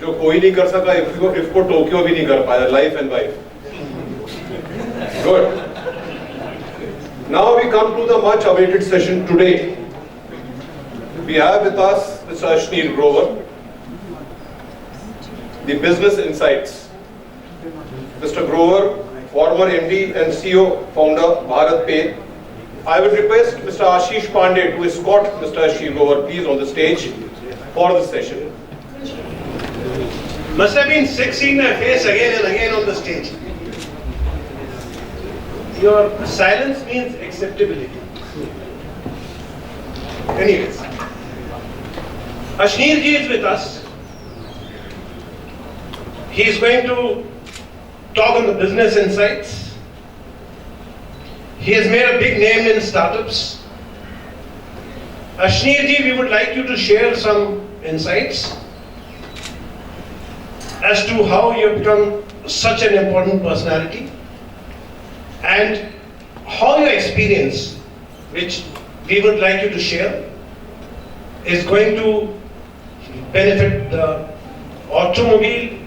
जो कोई नहीं कर सका इफ को टोक्यो भी नहीं कर पाया, life and wife. Good. Now we come to the much awaited session today. We have with us Mr. Ashneer Grover, the Business Insights. Mr. Grover, former MD and CEO, founder Bharat Pay. I would request Mr. Ashish Pandey to escort Mr. Ashneer Grover, please, on the stage for this session. Must have been sick seeing my face again and again on the stage. Your silence means acceptability. Anyways, Ashneer ji is with us. He is going to talk on the business insights. He has made a big name in startups. Ashneer ji, we would like you to share some insights as to how you have become such an important personality and how your experience, which we would like you to share, is going to benefit the automobile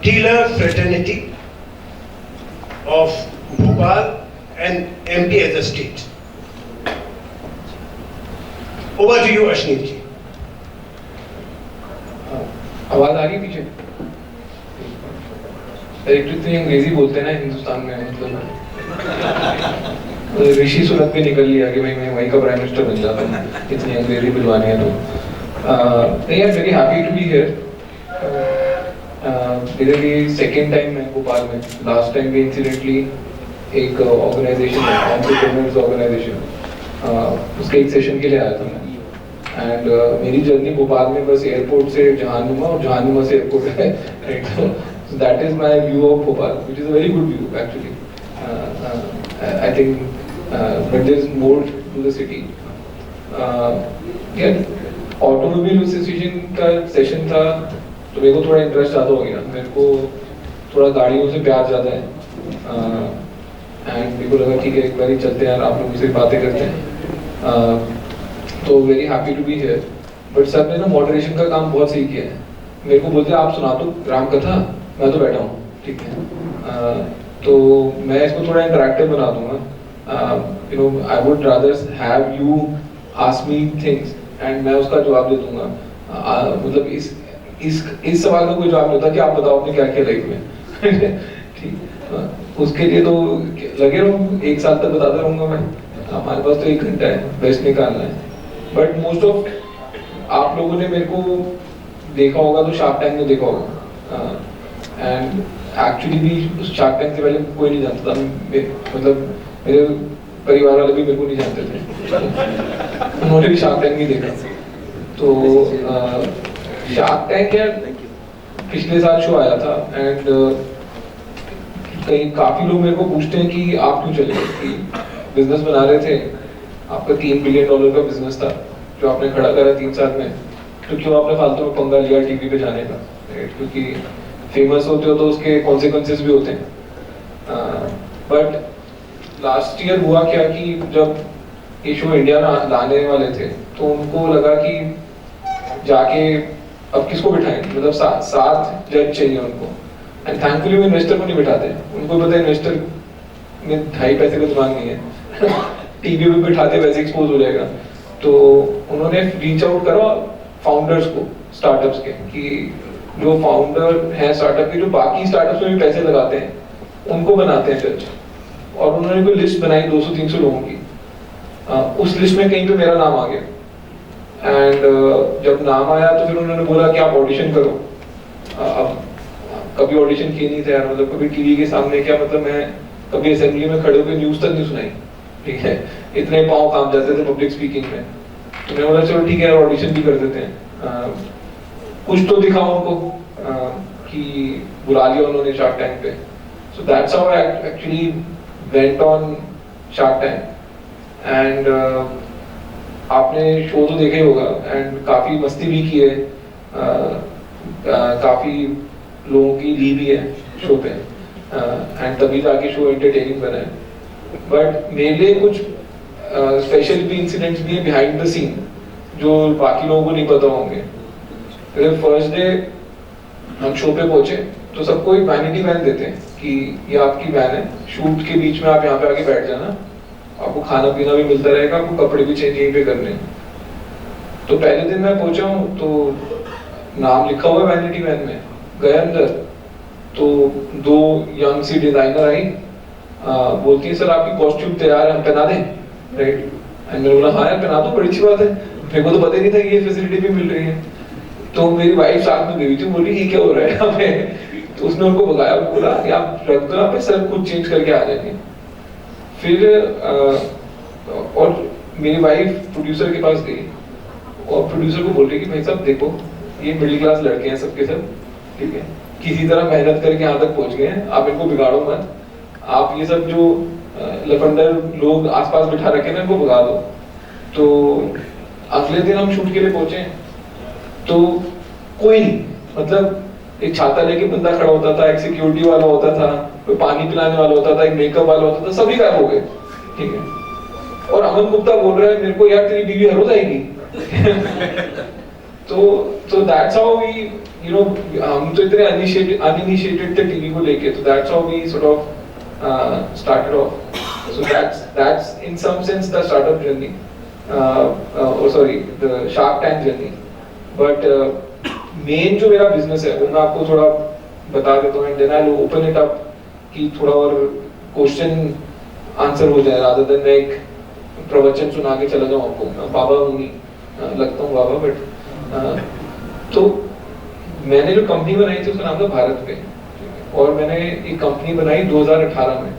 dealer fraternity of Bhopal and MP as a state. Over to you, Ashneer ji. आवाज आ रही पीछे? इतनी अंग्रेजी बोलते हैं ना हिंदुस्तान में, मतलब ऋषि सुनक भी निकल लिया कि भाई मैं वहीं का प्राइम मिनिस्टर बन जाता हूँ, इतनी अंग्रेजी बुलवानी है तो. I am very happy to be here. मेरे लिए सेकेंड टाइम है भोपाल में. लास्ट टाइम भी इंसिडेंटली एक ऑर्गेनाइजेशन है, एंटरप्रेन्योर्स ऑर्गेनाइजेशन, उसके एक सेशन के लिए आया था मैं. एंड मेरी जर्नी भोपाल में बस एयरपोर्ट से जहानुमा और जहानुमा से एयरपोर्ट है. So that is my view of Bhopal, which is a very good view actually. I think, but there is more to the city. Automobile association का सेशन था तो मेरे को थोड़ा इंटरेस्ट ज़्यादा हो गया. मेरे को थोड़ा गाड़ियों से प्यार ज़्यादा है. एंड मेरे को लगा ठीक है एक बार ही चलते हैं यार, आप लोगों से बातें करते हैं. तो very happy to be here. But sir ने ना मॉडरेशन का काम बहुत सही किया है. मेरे को बोलते आप सुना दो राम कथा, मैं तो बैठा हूँ, ठीक है. तो मैं इसको थोड़ा इंटरैक्टिव बना दूंगा. You know I would rather have you ask me things and मैं उसका जवाब दे दूंगा. मतलब इस सवाल का कोई जवाब नहीं होता कि आप बताओ आपने क्या किया लाइफ में. ठीक. उसके लिए तो लगे रहो, एक साल तक बताता रहूंगा मैं. हमारे पास तो 1 घंटा है, बेस्ट निकालना है. बट मोस्ट ऑफ आप लोगों ने मेरे को देखा होगा तो शार्क टैंक में देखा होगा. एंड एक्चुअली भी उस शार्क टैंक से पहले कोई नहीं जानता था. मतलब मेरे परिवार वाले भी मेरे को नहीं जानते थे. उन्होंने भी शार्क टैंक नहीं देखा. तो शार्क टैंक यार पिछले साल शो आया था. एंड कई काफी लोग मेरे को पूछते हैं कि आप क्यों चले, कि बिजनेस बना रहे थे, आपका $3 बिलियन का बिजनेस था जो आपने खड़ा करा 3 साल में, तो क्यों आपने फालतू में पंगा लिया टीवी पे जाने का. क्योंकि फेमस होते हो तो उसके कॉन्सिक्वेंसेस भी होते हैं. बट लास्ट ईयर हुआ क्या कि जब ये शो इंडिया में लाने वाले थे तो उनको लगा कि जाके अब किसको बिठाएं, मतलब 7 जज चाहिए उनको. एंड थैंकफुली वो इन्वेस्टर को नहीं बिठाते. उनको पता है इन्वेस्टर में 2.5 पैसे का दिमाग नहीं है. टीवी पे बिठाते वैसे एक्सपोज हो जाएगा. तो उन्होंने रीच आउट करा फाउंडर्स को, स्टार्टअप्स के, कि जो फाउंडर हैं स्टार्टअप के, जो बाकी स्टार्टअप्स में भी पैसे लगाते हैं, उनको बनाते हैं जज. और उन्होंने कोई लिस्ट बनाई 200-300 लोगों की. उस लिस्ट में कहीं पे मेरा नाम आ गया. एंड जब नाम आया तो फिर उन्होंने बोला कि आप ऑडिशन करो. अब कभी ऑडिशन किए नहीं थे यार, मतलब कभी टीवी के सामने क्या, मतलब मैं कभी असेंबली में खड़े होकर न्यूज तक नहीं सुनाई, ठीक है. इतने पाँव काम जाते थे पब्लिक स्पीकिंग में. तो मैं बोला चलो ठीक है ऑडिशन भी कर देते हैं, कुछ तो दिखाओ उनको कि बुला लिया उन्होंने शार्क टैंक पे. So that's how I actually went on shark tank. And आपने शो तो देखा ही होगा एंड काफी मस्ती भी की है, काफी लोगों की ली भी है शो पे. एंड तभी जाके शो एंटरटेनिंग बना है. बट मेरे लिए कुछ स्पेशल भी इंसिडेंट्स भी है बिहाइंड द सीन जो बाकी लोगों को नहीं पता होंगे. फर्स्ट डे हम शो पे पहुंचे तो सबको एक वैनिटी वैन देते हैं कि ये आपकी वैन है, शूट के बीच में आप यहाँ पे आके बैठ जाना, आपको खाना पीना भी मिलता रहेगा, आपको कपड़े भी चेंज यहीं पे करने हैं। तो पहले दिन मैं पहुंचा हूँ तो नाम लिखा हुआ है वैनिटी वैन में, गए अंदर तो 2 यंग सी डिजाइनर आई, बोलती है सर आपकी कॉस्ट्यूम तैयार है, हम पहना दें, राइट? एंड मैंने बोला हाँ यार पहना दो, बड़ी अच्छी बात है, मेरे को तो पता ही नहीं था कि ये फैसिलिटी भी मिल रही है। तो मेरी वाइफ साथ में गई थी, बोली ये क्या हो रहा है यहाँ पे? तो उसने उनको भगाया, बोला कि आप रख दो यहाँ पे, सर खुद चेंज करके आ जाएंगे। फिर और मेरी वाइफ प्रोड्यूसर के पास गई और प्रोड्यूसर को बोल रही कि भाई साहब देखो ये मिडिल क्लास लड़के हैं सबके सब, ठीक है, किसी तरह मेहनत करके यहाँ तक पहुंच गए हैं, आप इनको बिगाड़ो मत, आप ये सब जो लफंडर लोग आसपास बिठा रखे ना इनको भगा दो। तो अगले दिन हम शूट के लिए पहुंचे तो कोई नहीं, मतलब एक छाता लेके बंदा खड़ा होता था, एक सिक्योरिटी वाला होता था, कोई पानी पिलाने वाला होता था, एक मेकअप वाला होता था, सभी गायब हो गए, ठीक है। और अमन गुप्ता बोल रहा है मेरे को यार तेरी बीवी हर रोज आएगी। तो that's how we you know, हम तो इतने अनइनिशिएटेड थे टीवी को लेके, तो that's how we sort of started off. So that's in some sense the startup journey, the Shark Tank journey. But main जो मेरा business है वो मैं आपको थोड़ा बता देता हूँ, and then I'll open it up कि थोड़ा और question answer हो जाए, rather than मैं एक प्रवचन सुना के चला जाऊँ आपको। मैं बाबा हूँ नहीं, लगता हूँ बाबा, but तो मैंने जो कंपनी बनाई थी उसका नाम था भारत पे, और मैंने एक कंपनी बनाई 2018 में।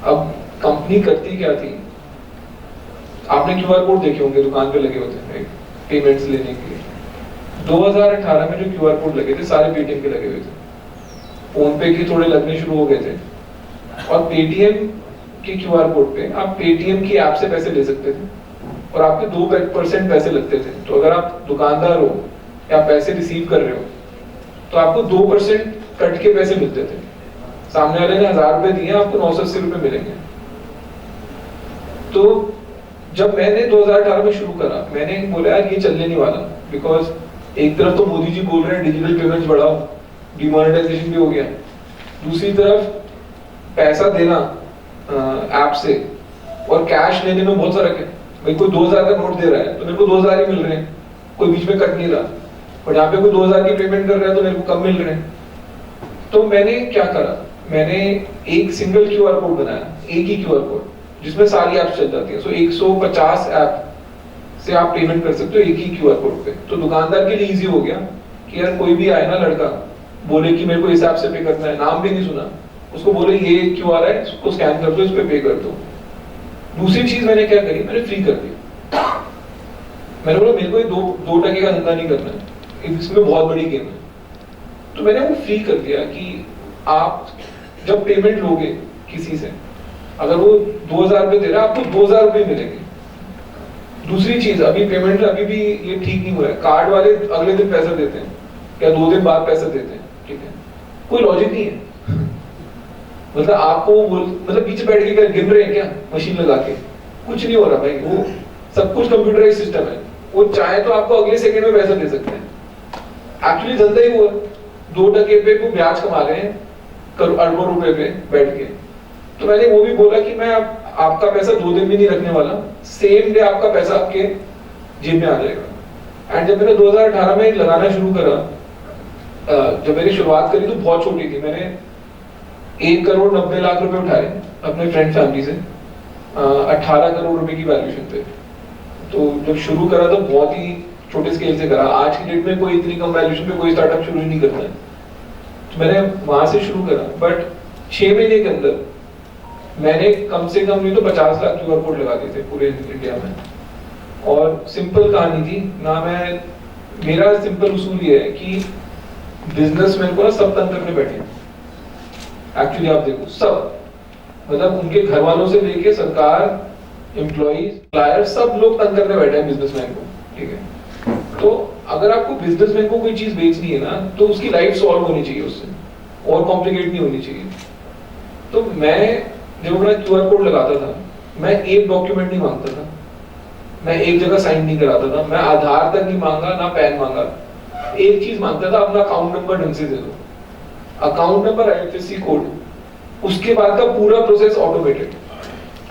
अब कंपनी करती क्या थी, आपने क्यूआर कोड देखे होंगे दुकान पे लगे होते हैं पेमेंट्स लेने के लिए। 2018 में जो क्यूआर कोड लगे थे सारे पेटीएम के लगे हुए थे, फोन पे के थोड़े लगने शुरू हो गए थे, और पेटीएम के क्यूआर कोड पे आप पेटीएम की ऐप से पैसे ले सकते थे और आपके 2% पैसे लगते थे। तो अगर आप दुकानदार हो या पैसे रिसीव कर रहे हो तो आपको 2% कट के पैसे मिलते थे। सामने वाले ने 1000 रुपए दिए, आपको 980 रुपए मिलेंगे। तो जब मैंने 2018 में शुरू करा, मैंने बोला यार ये चलने नहीं वाला, बिकॉज एक तरफ तो मोदी जी बोल रहे हैं डिजिटल पेमेंट्स बढ़ाओ, डिमोनेटाइजेशन भी हो गया, दूसरी तरफ पैसा देना ऐप से और कैश लेने में बहुत फर्क है। भाई कोई 2000 का नोट दे रहा है तो मेरे को 2000 ही मिल रहे हैं, कोई बीच में कट नहीं रहा, और यहाँ पे कोई 2000 की पेमेंट कर रहा है तो मेरे को कम मिल रहे हैं। तो मैंने क्या करा, मैंने एक सिंगल क्यूआर कोड बनाया, एक ही क्यूआर कोड जिसमें सारी ऐप्स चल जाती है। सो 150 ऐप से आप पेमेंट कर सकते हो एक ही क्यूआर कोड पे। तो दुकानदार के लिए इजी हो गया कि यार कोई भी आए ना लड़का बोले कि मेरे को इस ऐप से पे करना है, नाम भी नहीं सुना, उसको बोले ये क्यूआर है, उसको स्कैन कर दो, इस पे पे कर दो। दूसरी चीज मैंने क्या करी, मैंने फ्री कर दिया। मैंने बोला मेरे को ये 2% का धंधा नहीं करना है, इसमें बहुत बड़ी गेम है। तो मैंने वो फ्री कर दिया कि आप जब पेमेंट लोगे किसी से, अगर वो 2000 रुपए दे रहा है आपको 2000 रुपए मिलेंगे। दूसरी चीज, अभी पेमेंट अभी भी ये ठीक नहीं हुआ है, कार्ड वाले अगले दिन पैसा देते हैं या 2 दिन बाद पैसा देते हैं, ठीक है, कोई लॉजिक नहीं है। मतलब आपको मतलब पीछे बैठ के गिन रहे हैं क्या मशीन लगा के, कुछ नहीं हो रहा भाई, वो सब कुछ कंप्यूटराइज सिस्टम है, वो चाहे तो आपको अगले सेकंड में पैसा दे सकते हैं। एक्चुअली धंधा ही वो 2% पे वो ब्याज कमा रहे हैं अरबों रुपए पे बैठ के। तो मैंने वो भी बोला कि मैं आपका पैसा 2 दिन भी नहीं रखने वाला, सेम डे आपका पैसा आपके जेब में आ जाएगा। एंड जब मैंने 2018 में लगाना शुरू करा, जब मैंने शुरुआत करी तो बहुत छोटी थी, मैंने 1,90,00,000 रुपए उठाए अपने फ्रेंड फैमिली से 18 करोड़ रुपए की वैल्यूएशन पे। तो जब शुरू करा तो बहुत ही छोटे स्केल से करा, आज की डेट में कोई इतनी कम वैल्यूएशन पे कोई स्टार्टअप शुरू ही नहीं करता है। तो मैंने वहां से शुरू करा, बट 6 महीने के अंदर मैंने कम से कम नहीं तो 50 लाख क्यूआर कोड लगा दिए थे पूरे इंडिया में। और सिंपल कहानी थी ना, मेरा सिंपल उसूल ये है कि बिजनेसमैन को ना सब तंग करने बैठे। एक्चुअली आप देखो सब, मतलब उनके घर वालों से लेके सरकार, एम्प्लॉइज, सप्लायर, सब लोग तंग करने बैठे हैं बिजनेसमैन को, ठीक है। तो अगर आपको बिजनेसमैन को कोई चीज बेचनी है ना, तो उसकी लाइफ सॉल्व होनी चाहिए, उससे और कॉम्प्लिकेट नहीं होनी चाहिए। तो मैं जब अपना क्यूआर कोड लगाता था, मैं एक डॉक्यूमेंट नहीं मांगता था, मैं एक जगह साइन नहीं कराता था, मैं आधार तक नहीं मांगा, ना पैन मांगा, एक चीज मांगता था, अपना अकाउंट नंबर ढंग से दे दो, अकाउंट नंबर, IFSC कोड, उसके बाद का पूरा process automated.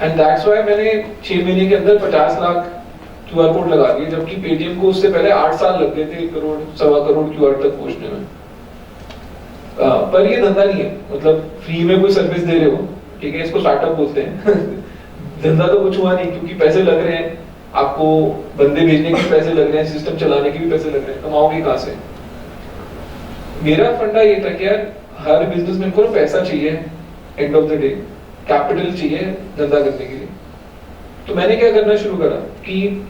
And that's why मैंने 6 महीने के अंदर 50 लाख QR कोड लगा दिए, जबकि पेटीएम को उससे पहले 8 साल लग गए थे 1 करोड़ 1.25 करोड़ QR तक पहुंचने में। पर ये धंधा नहीं है, मतलब फ्री में कोई सर्विस दे रहे हो, ठीक है, इसको स्टार्टअप बोलते हैं धंधा तो कुछ हुआ नहीं, क्योंकि पैसे लग रहे हैं, आपको बंदे भेजने के पैसे लग रहे हैं, सिस्टम चलाने के भी पैसे लग रहे हैं, कमाओगे कहां से? मेरा फंडा ये था कि यार हर बिजनेसमैन को पैसा चाहिए, end of the day capital चाहिए धंधा करने के लिए। तो मैंने क्या करना शुरू करा कि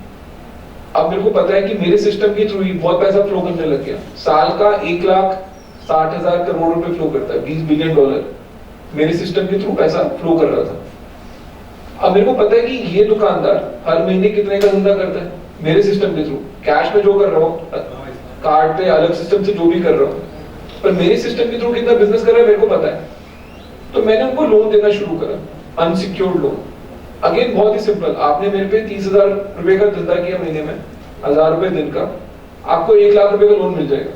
अब मेरे को पता है कि मेरे सिस्टम के थ्रू ही बहुत पैसा फ्लो करने लग गया। साल का 1,60,000 करोड़ रुपए फ्लो करता है, $20 बिलियन मेरे सिस्टम के थ्रू पैसा फ्लो कर रहा था। अब मेरे को पता है कि ये दुकानदार हर महीने कितने का धंधा करता है मेरे सिस्टम के थ्रू, कैश में जो कर रहा हूँ, कार्ड पे अलग सिस्टम से जो भी कर रहा हूँ, पर मेरे सिस्टम के थ्रू कितना बिजनेस कर रहा है मेरे को पता है। तो मैंने उनको लोन देना शुरू करा, अनसिक्योर्ड लोन। अगेन बहुत ही सिंपल, आपने मेरे पे 30,000 रुपए का धंधा किया महीने में, 1,000 रुपए दिन का, आपको 1 लाख रुपए का लोन मिल जाएगा।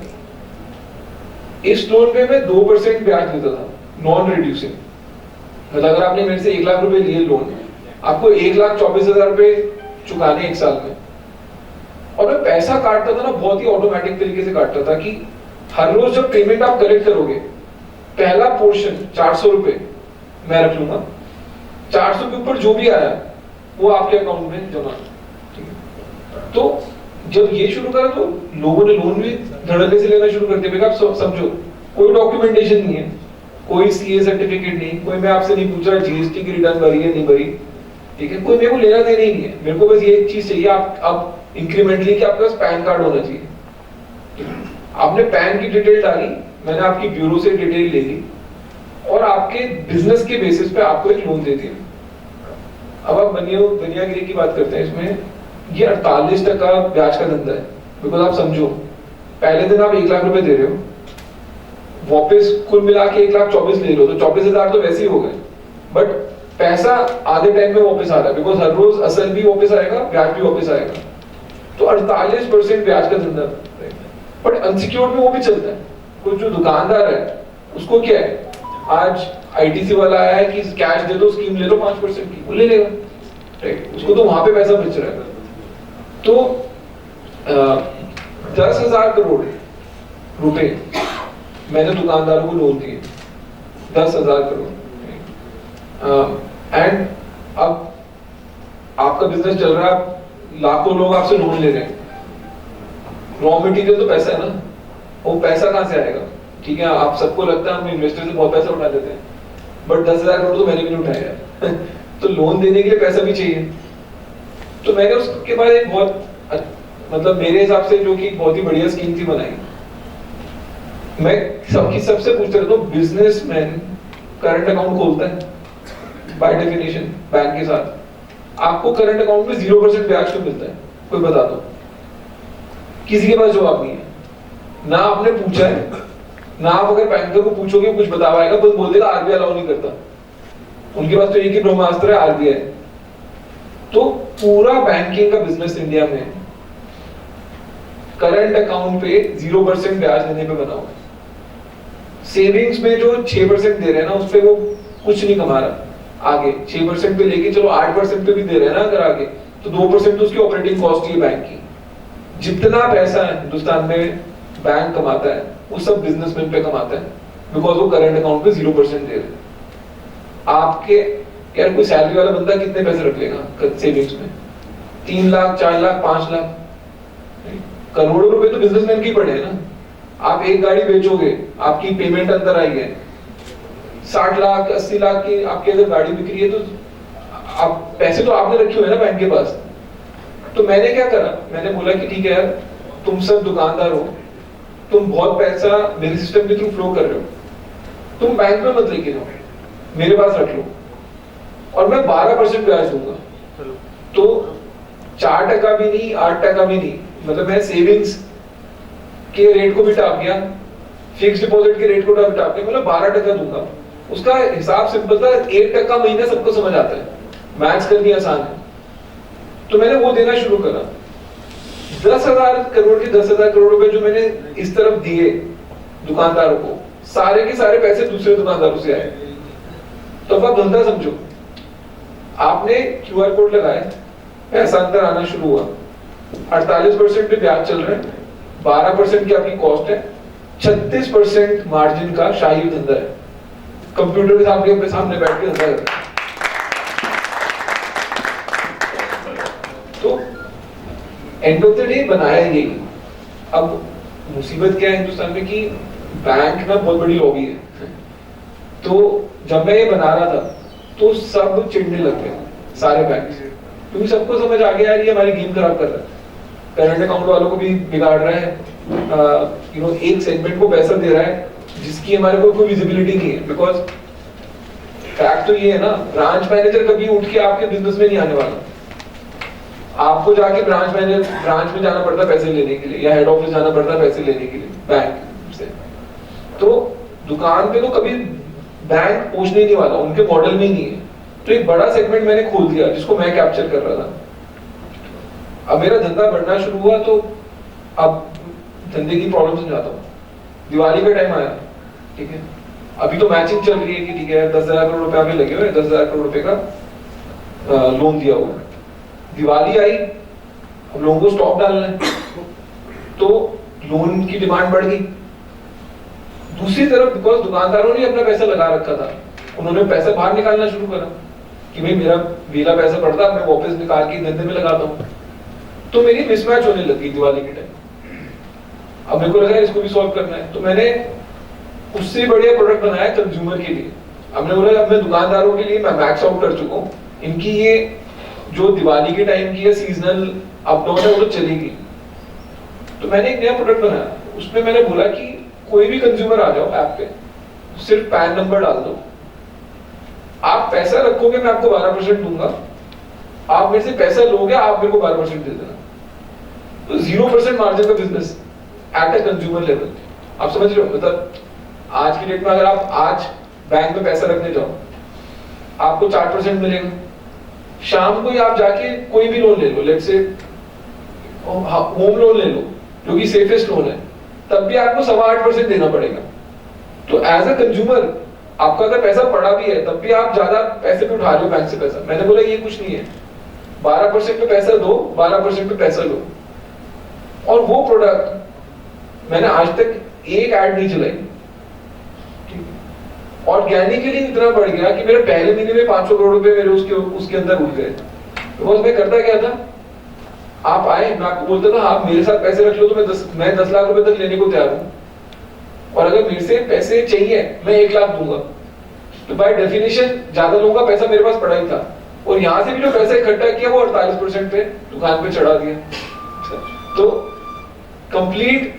इस लोन पे मैं 2% ब्याज देता था, नॉन रिड्यूसिंग। मतलब अगर आपने मेरे से 1 लाख रुपए लिए लोन, आपको 1,24,000 रुपए चुकाने 1 साल में। और मैं पैसा काटता था ना, बहुत ही ऑटोमेटिक तरीके से काटता था कि हर रोज जब पेमेंट आप कलेक्ट करोगे, पहला पोर्शन 400 रुपए मैं रख लूंगा, 400 के ऊपर जो भी आया वो आपके अकाउंट में जमा। तो जब ये शुरू करा तो लोगों ने लोन भी धड़ल्ले से लेना शुरू कर दिया। आप समझो, कोई डॉक्यूमेंटेशन नहीं है, कोई CA सर्टिफिकेट नहीं, कोई मैं आपसे नहीं पूछ रहा GST की रिटर्न भरी है नहीं भरी, ठीक है, कोई मेरे को लेना देना ही नहीं है। मेरे को बस ये एक चीज चाहिए, आप अब इंक्रीमेंटली कि आपके पास पैन कार्ड होना चाहिए। आपने पैन की डिटेल डाली, मैंने आपकी ब्यूरो से डिटेल ले ली और आपके बिजनेस के बेसिस पे आपको एक लोन दे दिया। अब आप बनियागिरी की बात करते हैं, इसमें ये 48% ब्याज का धंधा है। बिकॉज आप समझो, पहले दिन आप 1 लाख रुपए दे रहे हो, वापस कुल मिला के 1,24,000 ले लो तो 24,000 तो वैसे ही हो गए, बट पैसा आधे टाइम में वापस आ रहा है, बिकॉज हर रोज असल भी वापस आएगा, ब्याज भी वापस आएगा। तो 48% ब्याज का धंधा, बट अनसिक्योर्ड में वो भी चलता है। कुछ जो दुकानदार है उसको क्या है, आज ITC वाला आया है कि कैश दे दो, स्कीम ले लो 5% की, वो ले लेगा, राइट, उसको तो वहां पे पैसा बच रहा है। तो 10,000 करोड़ रुपए मैंने दुकानदारों को लोन दिए, 10,000 करोड़। एंड अब आपका बिजनेस चल रहा है, लाखों लोग आपसे लोन ले रहे हैं, रॉ मटेरियल तो पैसा है ना, वो पैसा कहां से आएगा? ठीक है, आप सबको लगता है हम इन्वेस्टर से बहुत पैसा उठा लेते हैं, बट 10,000 करोड़ तो मैंने भी नहीं उठाया तो लोन देने के लिए पैसा भी चाहिए। तो मैंने उसके बाद एक बहुत, मतलब मेरे हिसाब से जो कि बहुत ही बढ़िया स्कीम थी बनाई। मैं सबसे पूछता रहता हूँ, बिजनेसमैन करंट अकाउंट खोलता है बाय डेफिनेशन बैंक के साथ, आपको करंट अकाउंट में 0% ब्याज क्यों मिलता है? कोई बता दो। किसी के पास जवाब नहीं है, ना आपने पूछा है, ना आप अगर बैंकर को पूछोगे कुछ बता पाएगा, बस बोल देगा RBI अलाउ नहीं करता। उनके पास तो एक ही ब्रह्मास्त्र है, RBI। तो पूरा बैंकिंग का बिजनेस इंडिया में करंट अकाउंट पे 0% ब्याज देने पे बना हुआ है। सेविंग्स में जो 6% दे रहे हैं ना, उस पे वो कुछ नहीं कमा रहा। आगे 6% पे लेके चलो 8% पे भी दे रहे हैं ना, अगर आगे तो 2% तो उसकी ऑपरेटिंग कॉस्ट है बैंक की। जितना पैसा हिंदुस्तान में बैंक कमाता है वो सब बिजनेसमैन पे कमाता है, बिकॉज वो करंट अकाउंट पे 0% दे रहे हैं। आपके यार कोई सैलरी वाला बंदा कितने पैसे रख लेगा सेविंग्स में? 3 लाख, 4 लाख, 5 लाख, करोड़ों रुपए तो बिजनेसमैन की पड़े हैं ना। आप एक गाड़ी बेचोगे, आपकी पेमेंट अंदर आई है, 60 लाख 80 लाख की आपकी अगर गाड़ी बिक्री है, तो आप पैसे तो आपने रखे हुए ना बैंक के पास। तो मैंने क्या करा, मैंने बोला कि ठीक है यार, तुम सब दुकानदार हो, तुम बहुत पैसा मेरे सिस्टम के थ्रू फ्लो कर रहे हो, तुम बैंक में मत लेके जाओ, मेरे पास रख लो और मैं 12% ब्याज दूंगा। तो 4% भी नहीं, 8% भी नहीं, मतलब मैं सेविंग्स के रेट को भी टाप गया, फिक्स डिपॉजिट के रेट को टाप गया, मतलब 12% दूंगा। उसका हिसाब सिंपल था, 1% महीना सबको समझ आता है, मैथ्स करनी आसान है। तो मैंने वो देना शुरू करा। 10,000 करोड़ के 10,000 करोड़ रुपए जो मैंने इस तरफ दिए दुकानदारों को, सारे के सारे पैसे दूसरे दुकानदारों से आए। तो अब आप धंधा समझो, आपने QR कोड लगाए, पैसा अंदर आना शुरू हुआ, 48% पे ब्याज चल रहा है, 12% की आपकी कॉस्ट है, 36% मार्जिन का शाही धंधा है। कंप्यूटर के सामने बैठ के धंधा करता है। तो एंड ऑफ द डे बनाया यही। अब मुसीबत क्या है हिंदुस्तान में कि बैंक ना बहुत बड़ी लॉबी है। तो जब मैं ये बना रहा था तो सब चिढ़ने लग गए, सारे बैंक, क्योंकि सबको समझ आ गया यार ये हमारी गेम खराब कर रहा है, करंट अकाउंट वालों को भी बिगाड़ रहा है, एक सेगमेंट को पैसा दे रहा है जिसकी हमारे को कोई विजिबिलिटी नहीं है। बिकॉज फैक्ट तो ये है ना, ब्रांच मैनेजर कभी उठ के आपके बिजनेस में नहीं आने वाला। आपको जाके ब्रांच में जाना पड़ता है पैसे लेने के लिए, या हेड ऑफिस जाना पड़ता है पैसे लेने के लिए बैंक से। तो दुकान पे तो कभी बैंक पहुंचने ही नहीं वाला, उनके मॉडल में ही नहीं है। तो एक बड़ा सेगमेंट मैंने खोल दिया जिसको मैं कैप्चर कर रहा था। अब मेरा धंधा बढ़ना शुरू हुआ तो अब धंधे की प्रॉब्लम समझाता हूँ। दिवाली का टाइम आया, ठीक है, अभी तो मैचिंग चल रही है कि ठीक है 10,000 करोड़ रुपए आगे लगे हुए, 10,000 करोड़ रुपए का लोन दिया हुआ। दिवाली आई, अब लोगों को स्टॉक डालना है, तो लोन की डिमांड बढ़ गई। दूसरी तरफ बिकॉज दुकानदारों ने अपना पैसा लगा रखा था, उन्होंने पैसा बाहर निकालना शुरू करा कि भाई मेरा वेला पैसा पड़ता है, मैं वापस निकाल के धंधे में लगाता हूँ। तो मेरी मिसमैच होने लगी दिवाली के टाइम। अब मेरे को लगा इसको भी सॉल्व करना है, तो मैंने उससे बढ़िया प्रोडक्ट बनाया कंज्यूमर के लिए। हमने बोला अब मैं दुकानदारों के लिए मैं मैक्स आउट कर चुका हूँ, इनकी ये जो दिवाली के टाइम की सीजनल अप डाउन है वो तो चलेगी। तो मैंने एक नया प्रोडक्ट बनाया, उसमें मैंने बोला कि कोई भी कंज्यूमर आ जाओ ऐप पे, सिर्फ पैन नंबर डाल दो, आप पैसा रखोगे मैं आपको 12% दूंगा, आप मेरे से पैसा लोगे आप मेरे को 12% दे देना। तो 0% मार्जिन का business at a consumer level. आप समझ रहे हो, मतलब आज की डेट में अगर आप आज बैंक में पैसा रखने जाओ आपको 4% मिलेगा। शाम को ही आप जाके कोई भी लोन ले लो, लेट्स से होम लोन ले लो जो कि सेफेस्ट लोन है, तब भी आपको 8.25% देना पड़ेगा। तो एज अ कंज्यूमर आपका अगर पैसा पड़ा भी है तब भी आप ज्यादा पैसे पे उठा रहे हो बैंक से पैसा। मैंने बोला ये कुछ नहीं है, 12% पे पैसा दो, 12% पे पैसा लो। और वो प्रोडक्ट मैंने आज तक एक ऐड नहीं चलाई, ऑर्गेनिकली इतना बढ़ गया कि मेरे पहले महीने में 500 करोड़ रुपए मेरे उसके अंदर उठ गए। बिकॉज मैं करता क्या था, आप आए मैं आपको बोलता था आप मेरे साथ पैसे रख लो तो मैं 10 लाख रुपए तक लेने को तैयार हूँ, और अगर मेरे से पैसे चाहिए मैं 1 लाख दूंगा। तो बाय डेफिनेशन ज्यादा लोगों का पैसा मेरे पास पड़ा ही था, और यहाँ से भी जो पैसा इकट्ठा किया वो 48% पे दुकान पे चढ़ा दिया। तो कंप्लीट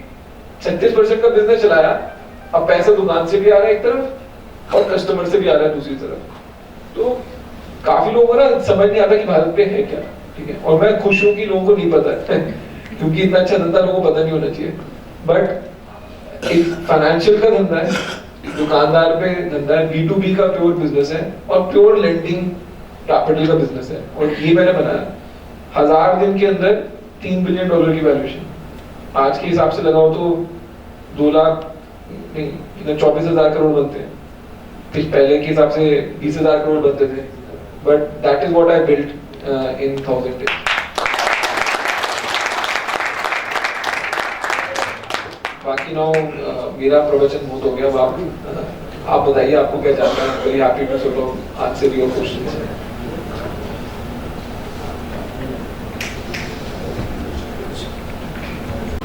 36% का बिजनेस चलाया। अब पैसा दुकान से भी आ रहा है एक तरफ और कस्टमर से भी आ रहा है दूसरी तरफ। तो काफी लोगों को ना समझ नहीं आता कि भारत पे है क्या, ठीक है। और मैं खुश हूं कि लोगों को नहीं पता है क्योंकि इतना अच्छा धंधा लोगों को पता नहीं होना चाहिए। बट एक फाइनेंशियल का धंधा है, दुकानदार पे धंधा है, B2B का प्योर बिजनेस है और प्योर लेंडिंग कैपिटल का बिजनेस है। और ये मैंने बनाया 1000 दिन के अंदर $3 बिलियन की वैल्यूएशन। आज के हिसाब से लगाओ तो 2 लाख नहीं 24,000 करोड़ बनते हैं, पहले के हिसाब से 20,000 करोड़ बनते थे। But that is what I built in 1000 days। बाकी नाउ मेरा प्रवचन बहुत हो गया। आप बताइए आपको क्या जानना है। Very happy to sort of answer your questions.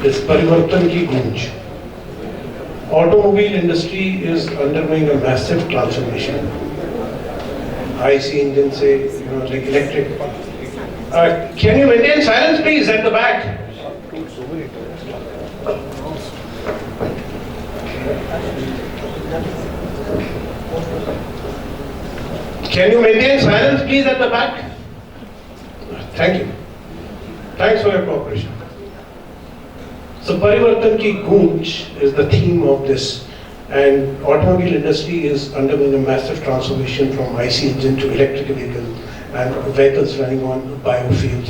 इस परिवर्तन की गूंज। Automobile industry is undergoing a massive transformation. IC engine से like electric. Can you maintain silence please at the back? Can you maintain silence please at the back? Thank you. Thanks for your cooperation. So Parivartan ki Goonj is the theme of this, and automobile industry is undergoing a massive transformation from IC engine to electric vehicle and vehicles running on biofuels.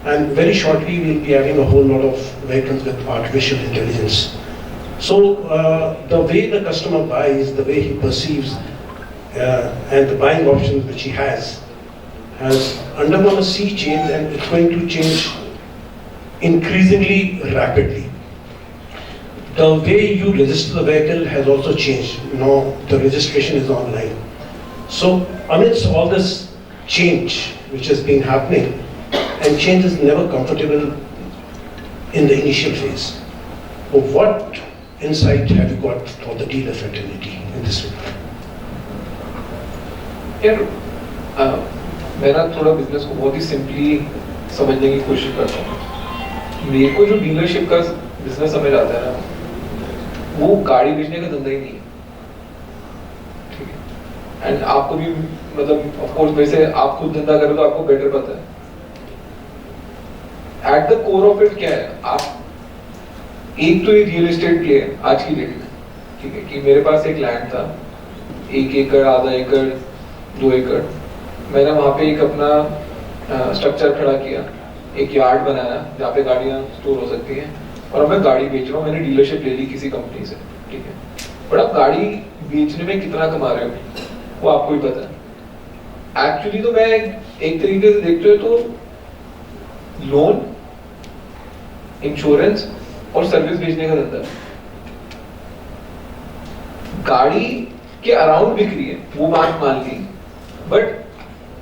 and very shortly we'll be having a whole lot of vehicles with artificial intelligence. So the way the customer buys, the way he perceives, and the buying options which he has undergone a sea change, and it's going to change increasingly rapidly. The way you register the vehicle has also changed. Now the registration is online. So amidst all this change which has been happening, and change is never comfortable in the initial phase, what insight have you got for the dealer fraternity in this regard? यार मैं ना थोड़ा business को बहुत ही simply समझने की कोशिश करता हूँ। मेरे को जो डीलरशिप का बिजनेस समझ आता है ना, वो गाड़ी बेचने का धंधा ही नहीं है, ठीक है। एंड आपको भी मतलब ऑफ कोर्स वैसे आप खुद धंधा करो तो आपको बेटर पता है। At the core of it क्या है, आप एक तो ये रियल एस्टेट प्ले है आज की डेट में, ठीक है, कि मेरे पास एक लैंड था, 1 एकड़, आधा एकड़, 2 एकड़, मैंने वहाँ पे एक अपना स्ट्रक्चर खड़ा किया, एक यार्ड बनाया जहाँ पे गाड़ियाँ स्टोर हो सकती हैं, और अब मैं गाड़ी बेच रहा हूँ। मैंने डीलरशिप ले ली किसी कंपनी से, ठीक है, बट आप गाड़ी बेचने में कितना कमा रहे हो वो आपको ही पता है। एक्चुअली तो मैं एक तरीके से देखते हो तो लोन, इंश्योरेंस और सर्विस बेचने का धंधा। गाड़ी के अराउंड बिक रही है वो बात मान ली, बट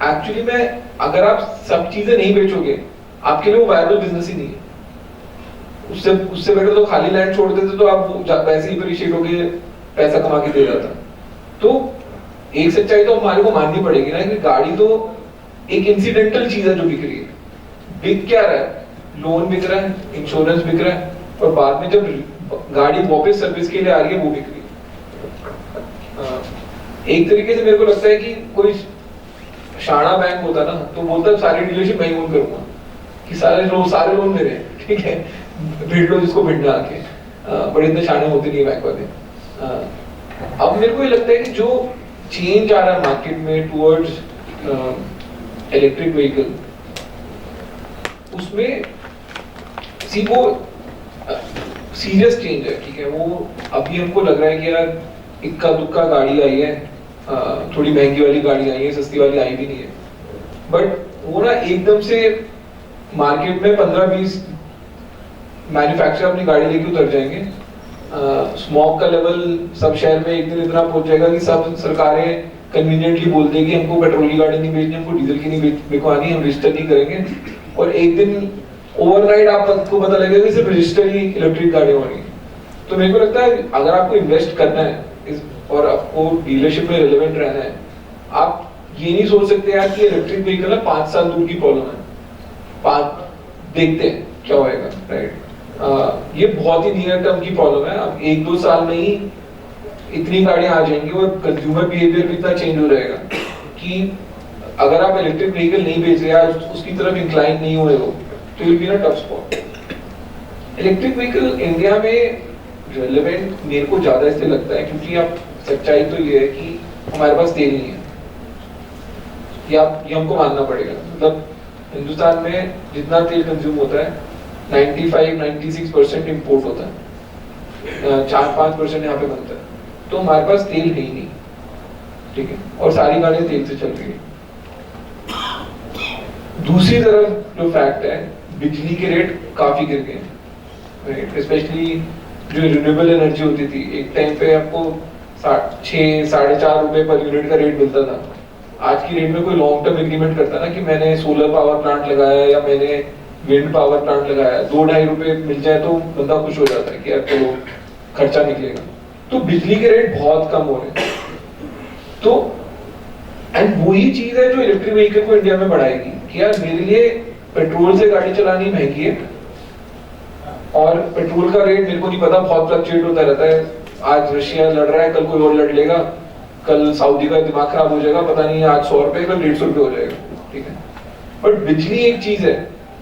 एक्चुअली में अगर आप सब चीजें नहीं बेचोगे आपके लिए वो वायबल बिजनेस ही नहीं है। उससे बेटर तो खाली लैंड छोड़ देते तो आप वैसे ही अप्रिशिएट होके पैसा कमा के दे जाता। तो एक सच्चाई तो हमारे को माननी पड़ेगी ना कि गाड़ी तो एक इंसिडेंटल चीज है जो बिक रही है। बिक क्या रहा है, लोन बिक रहा है, इंश्योरेंस बिक रहा है, और बाद में जब गाड़ी वापस सर्विस के लिए आ रही है वो बिक रही है। एक तरीके से मेरे को लगता है कि कोई शाना बैंक होता ना तो बोलता सारी डीलरशिप मैं ही ओन करूंगा, कि सारे लोन मेरे हैं, ठीक है, भिड़ लो जिसको भिड़ना आके। बड़े इतने शाने होते नहीं बैंक वाले। अब मेरे को ये लगता है कि जो चेंज आ रहा है मार्केट में टुवर्ड्स इलेक्ट्रिक व्हीकल, उसमें वो सीरियस चेंज है, ठीक है। वो अभी हमको लग रहा है कि यार इक्का दुक्का गाड़ी आई है, थोड़ी महंगी वाली गाड़ी आई है, सस्ती वाली आई भी नहीं है, बट वो ना एकदम से मार्केट में 15-20 मैन्युफैक्चरर अपनी गाड़ी लेके उतर जाएंगे। स्मॉग का लेवल सब शहर में एक दिन इतना पहुंच जाएगा कि सब सरकारें कन्वीनियंटली बोल देगी हमको पेट्रोल की गाड़ी नहीं बेचनी, हमको डीजल की नहीं बिकवानी, हम रजिस्टर नहीं करेंगे, और एक दिन ओवरनाइट आपको पता लगेगा कि सिर्फ रजिस्टर ही इलेक्ट्रिक गाड़ी होनी। तो मेरे को लगता है अगर आपको इन्वेस्ट करना है और आपको डीलरशिप में रिलेवेंट रहना है, आप ये नहीं सोच सकते यार कि इलेक्ट्रिक व्हीकल है 5 साल दूर की प्रॉब्लम है, देखते हैं क्या होएगा, राइट। ये बहुत ही नियर टर्म की प्रॉब्लम है। अब 1-2 साल में ही इतनी गाड़ियां आ जाएंगी और कंज्यूमर बिहेवियर भी इतना चेंज हो जाएगा कि अगर आप इलेक्ट्रिक व्हीकल नहीं बेच रहे हैं, उसकी तरफ इंक्लाइन नहीं हुए हो, तो will be in a tough spot. Electric vehicle India में रेलेवेंट मेरे को ज्यादा इसलिए लगता है क्योंकि अब सच्चाई तो ये है कि हमारे पास तेल नहीं है, ये हमको मानना पड़ेगा। मतलब हिंदुस्तान में जितना तेल कंज्यूम होता है 95-96% इंपोर्ट होता है, 4-5% यहाँ पे बनता है, तो हमारे पास तेल है ही नहीं, ठीक है, और सारी गाड़ियां तेल से चल रही है। दूसरी तरफ जो फैक्ट है, बिजली के रेट काफी गिर गए, स्पेशली जो रिन्यूएबल एनर्जी होती थी, एक टाइम पे आपको 6-4.5 रुपए पर यूनिट का रेट मिलता था। आज की रेट में कोई लॉन्ग टर्म एग्रीमेंट करता ना कि मैंने सोलर पावर प्लांट लगाया या मैंने विंड पावर प्लांट लगाया, 2-2.5 रुपए मिल जाए तो बंदा खुश हो जाता है कि यार चलो खर्चा निकलेगा। तो बिजली के रेट बहुत कम हो रहे हैं, तो एंड वही चीज है जो इलेक्ट्रिक व्हीकल को इंडिया में बढ़ाएगी कि यार मेरे लिए पेट्रोल से गाड़ी चलानी महंगी है, और पेट्रोल का रेट मेरे को नहीं पता, बहुत फ्लक्चुएट होता रहता है। आज रशिया लड़ रहा है, कल कोई और लड़ लेगा, कल सऊदी का दिमाग खराब हो जाएगा, पता नहीं आज 100 रुपए कल 150 रुपए हो जाएगा, ठीक है। बट बिजली एक चीज है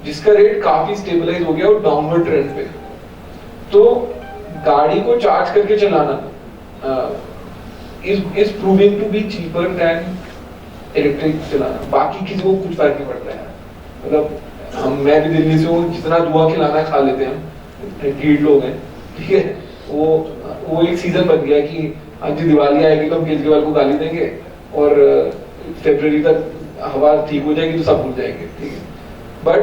जिसका रेट काफी स्टेबलाइज हो गया और डाउनवर्ड ट्रेंड पे। तो गाड़ी को चार्ज करके चलाना is proving to be cheaper than electric चलाना। बाकी किसी को कुछ फर्क नहीं पड़ता है, मतलब मैं भी दिल्ली से हूँ, जितना जुआ खिलाना है खा लेते हैं हम, ढीठ लोग हैं, ठीक है। वो एक सीजन बन गया कि हाँ जी दिवाली आएगी तो हम केजरीवाल को गाली देंगे और फरवरी तक हवा ठीक हो जाएगी तो सब भूल जाएंगे, ठीक है। बट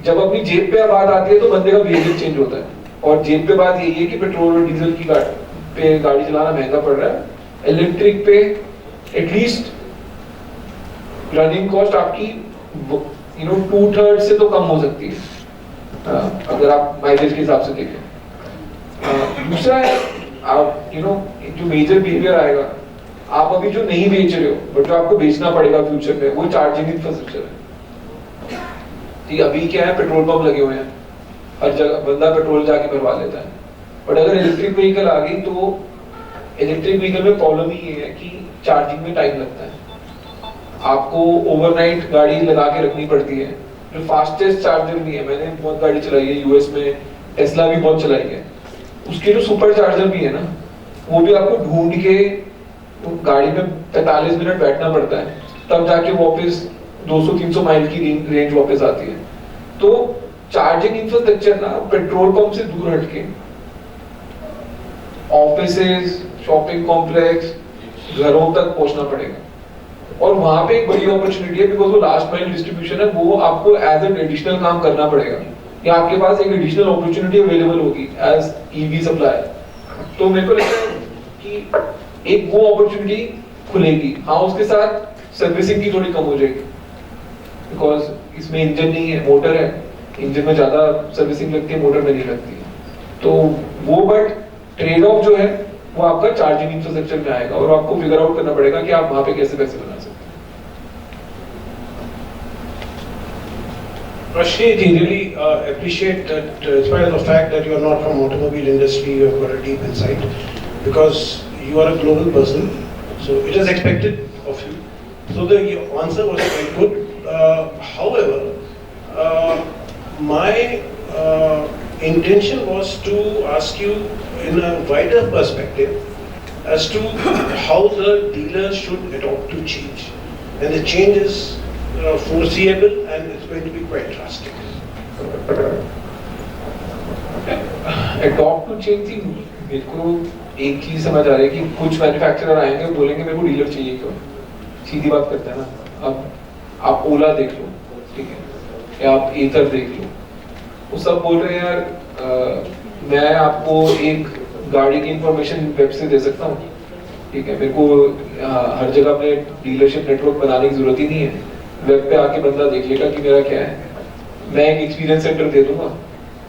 जब अपनी जेब पे बात आती है तो बंदे का बिहेवियर चेंज होता है, और जेब पे बात यही है कि पेट्रोल और डीजल की गाड़ी चलाना महंगा पड़ रहा है। इलेक्ट्रिक पे एटलीस्ट रनिंग कॉस्ट आपकी 2/3 से तो कम हो सकती है अगर आप माइलेज के हिसाब से देखें। दूसरा है आप जो मेजर बिहेवियर आएगा, आप अभी जो नहीं बेच रहे हो बट जो आपको बेचना पड़ेगा फ्यूचर में, वो चार्जिंग इंफ्रास्ट्रक्चर है। ठीक, अभी क्या है, पेट्रोल पंप लगे हुए हैं, हर जगह बंदा पेट्रोल जाके भरवा लेता है। बट अगर इलेक्ट्रिक व्हीकल आ गई तो इलेक्ट्रिक व्हीकल में प्रॉब्लम ही ये है कि चार्जिंग में टाइम लगता है, आपको ओवरनाइट गाड़ी लगा के रखनी पड़ती है। जो फास्टेस्ट चार्जर भी है, मैंने बहुत गाड़ी चलाई है यूएस में, टेस्ला भी बहुत चलाई है, उसके जो सुपर चार्जर भी है ना, वो भी आपको ढूंढ के गाड़ी में 45 मिनट बैठना पड़ता है, तब जाके वापस 200-300 माइल की रेंज वापस आती है। तो चार्जिंग इंफ्रास्ट्रक्चर ना पेट्रोल पंप से दूर हटके ऑफिसेज, शॉपिंग कॉम्प्लेक्स, घरों तक पहुंचना पड़ेगा। और वहां पे एक बड़ी अपॉर्चुनिटी है, बिकॉज वो लास्ट माइल डिस्ट्रीब्यूशन है, वो आपको एज एन एडिशनल काम करना पड़ेगा, या आपके पास एक एडिशनल अपॉर्चुनिटी अवेलेबल होगी एज ईवी सप्लाई। तो मेरे को लगता है कि एक वो अपॉर्चुनिटी खुलेगी। हाँ, उसके साथ सर्विसिंग की थोड़ी कम हो जाएगी, बिकॉज इसमें इंजन नहीं है, मोटर है, इंजन में ज्यादा सर्विसिंग लगती है, मोटर में नहीं लगती है। तो वो बट ट्रेड ऑफ जो है वो आपका चार्जिंग इंफ्रास्ट्रक्चर में आएगा, और आपको फिगर आउट करना पड़ेगा कि आप वहां पे कैसे पैसे बना सकते हैं। Rashid, I really appreciate that, in spite of the fact that you are not from automobile industry, you have got a deep insight, because you are a global person, so it is expected of you. So the answer was very good. However, my intention was to ask you in a wider perspective as to how the dealers should adopt to change, and the change is foreseeable and it's going to be quite drastic. Adopt to change थी, मेरे को एक चीज समझ आ रही है कि कुछ मैन्युफैक्चरर आएंगे बोलेंगे मेरे को डीलर चाहिए, क्यों? सीधी बात करते हैं ना। अब आप ओला देख लो, ठीक है, या आप एथर देख लो, वो सब बोल रहे हैं यार मैं आपको एक गाड़ी की इंफॉर्मेशन वेब से दे सकता हूँ, ठीक है, मेरे को हर जगह अपने डीलरशिप नेटवर्क बनाने की जरूरत ही नहीं है, वेब पे आके बंदा देख लेगा कि मेरा क्या है, मैं एक एक्सपीरियंस सेंटर दे दूंगा,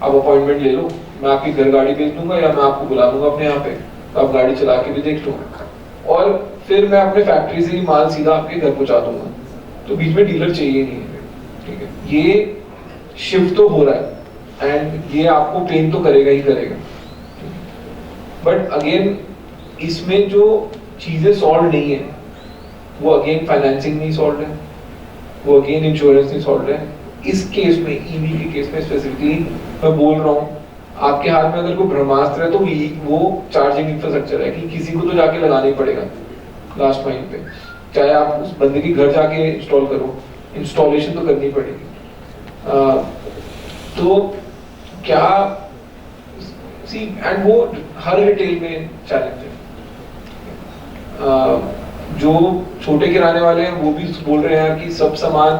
आप अपॉइंटमेंट ले लो, मैं आपकी घर गाड़ी भेज दूंगा या मैं आपको बुला दूंगा अपने यहाँ पे, तो आप गाड़ी चला के भी देख लो, और फिर मैं अपने फैक्ट्री से ही माल सीधा आपके घर पहुंचा दूंगा। तो बीच में डीलर चाहिए नहीं है, ठीक है। ये शिफ्ट तो हो रहा है एंड ये आपको पेन तो करेगा ही करेगा, बट अगेन इसमें जो चीजें सॉल्व नहीं है वो अगेन फाइनेंसिंग नहीं सॉल्व है, वो अगेन इंश्योरेंस नहीं सॉल्व है। इस केस में, ईवी के केस में स्पेसिफिकली मैं बोल रहा हूँ, आपके हाथ में अगर कोई ब्रह्मास्त्र है तो वो चार्जिंग इंफ्रास्ट्रक्चर है कि किसी को तो जाके लगाना ही पड़ेगा लास्ट माइल पे, चाहे आप उस बंदे की घर जाके इंस्टॉल करो, इंस्टॉलेशन तो करनी पड़ेगी। तो क्या सी एंड वो हर रिटेल में चैलेंज है। जो छोटे किराने वाले हैं वो भी बोल रहे हैं कि सब सामान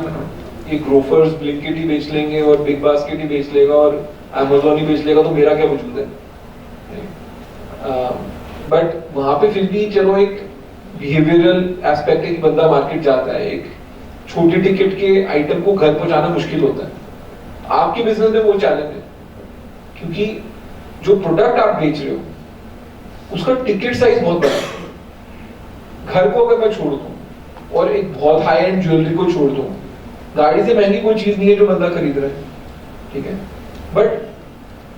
ये ग्रोफर्स ब्लिंकिट ही बेच लेंगे और बिग बास्केट ही बेच लेगा और अमेज़न ही बेच लेगा, तो मेरा क्या वजूद है। बट वहां पे फिर भी चलो एक बिहेवियरल एस्पेक्ट है कि बंदा मार्केट जाता है, एक छोटी टिकट के आइटम को घर पहुंचाना मुश्किल होता है। आपके बिजनेस में वो चैलेंज है क्योंकि जो प्रोडक्ट आप बेच रहे हो उसका टिकट साइज बहुत बड़ा है। घर को अगर मैं छोड़ दूं और एक बहुत हाई एंड ज्वेलरी को छोड़ दूं, गाड़ी से महंगी कोई चीज नहीं है जो बंदा खरीद रहा है, ठीक है। बट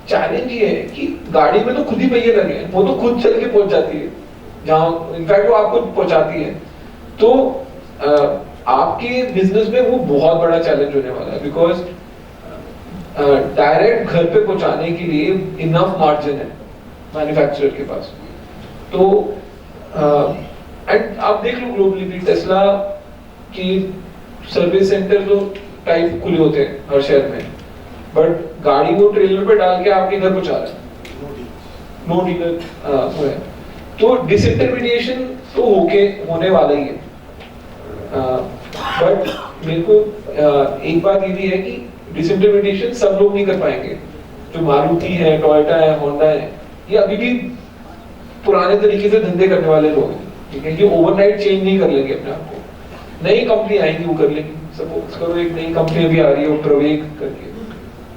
चैलेंज ये है कि गाड़ी में तो खुद ही पहिए लगे हैं, वो तो खुद चल के पहुंच जाती है जहां, इनफैक्ट वो आपको पहुंचाती है। तो आपके बिजनेस में वो बहुत बड़ा चैलेंज होने वाला है, बिकॉज डायरेक्ट घर पे पहुंचाने के लिए इनफ मार्जिन है मैन्युफैक्चरर के पास। तो एंड आप देख लो ग्लोबली भी टेस्ला की सर्विस सेंटर तो टाइप खुले होते हैं हर शहर में, बट गाड़ी वो ट्रेलर पे डाल के आपके घर पहुंचा रहा है, नो डीलर वो है। तो डिसइंटरमीडिएशन तो होने वाला ही है, बट मेरे को एक बात ये भी है कि डिसइंटरमीडिएशन सब लोग नहीं कर पाएंगे। जो मारुति है, टोयोटा है, होंडा है, ये अभी भी पुराने तरीके से धंधे करने वाले लोग हैं, ठीक है। ये ओवरनाइट चेंज नहीं कर लेंगे अपने आप को। नई कंपनी आएंगी वो कर लेंगी। सपोज करो एक नई कंपनी अभी आ रही है, वो प्रवेग करके,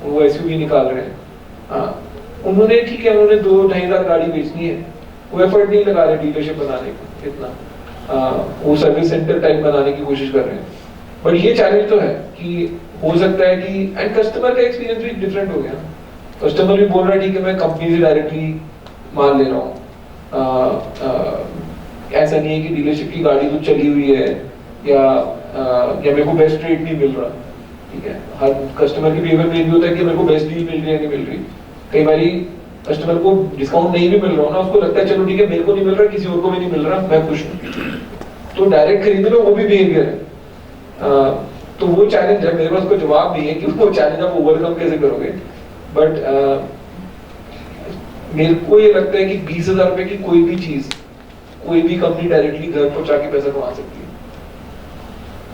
वो एसयूवी निकाल रहे हैं। हाँ, उन्होंने ठीक है, उन्होंने 2-2.5 लाख गाड़ी बेचनी है, वो एफर्ट नहीं लगा रहे डीलरशिप बनाने का इतना, वो सर्विस सेंटर टाइप बनाने की कोशिश कर रहे हैं। बट ये चैलेंज तो है कि हो सकता है कि, एंड कस्टमर का एक्सपीरियंस भी डिफरेंट हो गया। कस्टमर भी बोल रहा है ठीक है मैं कंपनी से डायरेक्टली माल ले रहा हूँ, ऐसा नहीं है कि डीलरशिप की गाड़ी तो चली हुई है या मेरे को बेस्ट रेट नहीं मिल रहा, ठीक है। हर कस्टमर की बिहेवियर में ये भी होता है कि मेरे को बेस्ट डील मिल रही है, नहीं मिल रही। कई बारी कस्टमर को डिस्काउंट नहीं भी मिल रहा हो ना, उसको लगता है चलो ठीक है मेरे को नहीं मिल रहा, किसी और को भी नहीं मिल रहा, मैं खुश हूँ, तो डायरेक्ट खरीदने में वो भी बिहेवियर है। तो वो चैलेंज है, मेरे पास कोई जवाब नहीं है कि वो चैलेंज आप ओवरकम कैसे करोगे। बट मेरे को ये लगता है कि 20,000 रुपए की कोई भी चीज, कोई भी कंपनी डायरेक्टली घर पहुंचा के पैसा कमा सकती है,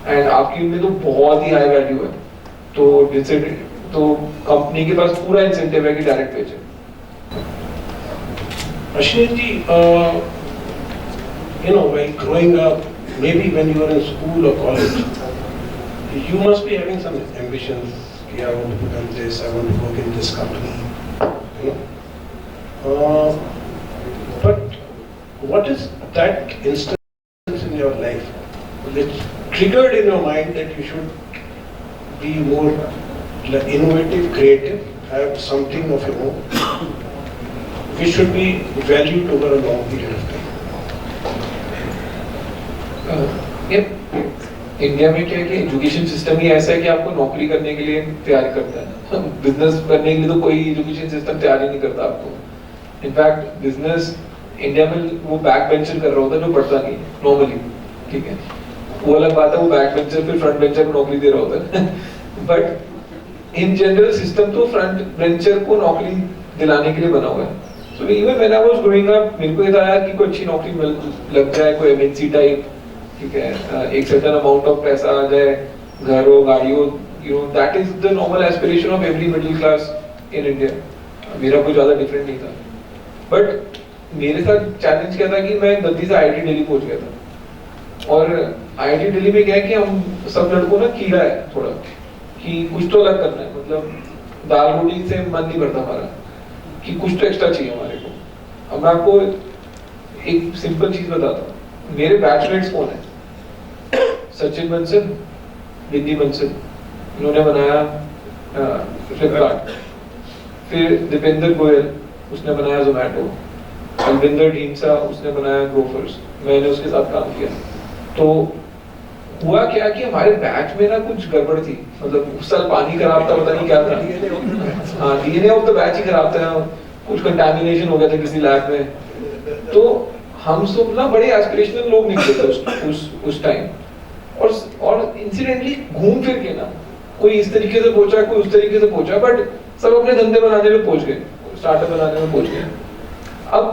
एंड आपकी में तो बहुत ही हाई वैल्यू है, तो कंपनी के पास पूरा इंसेंटिव है कि डायरेक्ट बेचे। Ashwin ji, while growing up, maybe when you were in school or college, you must be having some ambitions. I want to become this, I want to work in this company, but what is that instance in your life which triggered in your mind that you should be more innovative, creative, have something of your own, which should be valued over a long period of time? India में क्या है कि education system ही ऐसा है कि आपको नौकरी करने के लिए तैयार करता है। बिजनेस करने के लिए तो कोई एजुकेशन सिस्टम तैयार ही नहीं करता आपको। इनफैक्ट बिजनेस इंडिया में वो बैक बेंचर कर रहा होता है जो पढ़ता नहीं नॉर्मली, ठीक है। वो अलग बात है, वो बैक बेंचर फिर फ्रंट बेंचर को नौकरी दे रहा होता है। बट इन जनरल सिस्टम तो फ्रंट बेंचर को नौकरी दिलाने के लिए बना हुआ है। So even when I was growing up, मेरे को ये था यार कि कोई अच्छी नौकरी लग जाए, कोई MNC टाइप, ठीक है, एक सर्टेन अमाउंट ऑफ पैसा आ जाए, घर हो, गाड़ी हो, that is the normal aspiration of every middle class in India. मेरा कोई ज्यादा डिफरेंट नहीं था। बट मेरे साथ चैलेंज क्या था कि मैं गलती से IIT दिल्ली पहुंच गया था, और IIT दिल्ली में क्या है कि हम सब लड़कों ना कीड़ा है थोड़ा, कि कुछ तो अलग करना है, मतलब दाल रोटी से मन नहीं भरता हमारा, कि कुछ तो एक्स्ट्रा चाहिए हमारे को। अब मैं आपको एक सिंपल चीज बताता हूँ, मेरे बैचमेट्स कौन है? सचिन बंसल, बिंदी बंसल, इन्होंने बनाया फ्लिपकार्ट। फिर दीपेंद्र गोयल, उसने बनाया जोमैटो। अलविंदर ढींसा, उसने बनाया ग्रोफर्स, मैंने उसके साथ काम किया। तो हुआ क्या कि हमारे बैच में ना कुछ गड़बड़ थी, मतलब उस साल पानी खराब था, पता नहीं क्या था, हाँ DNA ऑफ द बैच ही खराब था, कुछ कंटामिनेशन हो गया था किसी लैब में। तो हम सब ना बड़े एस्पिरेशनल लोग निकले थे उस टाइम, और इंसिडेंटली घूम फिर के ना कोई इस तरीके से पहुंचा, कोई उस तरीके से पहुंचा, बट सब अपने धंधे बनाने में पहुंच गए, स्टार्टअप बनाने में पहुंच गए। अब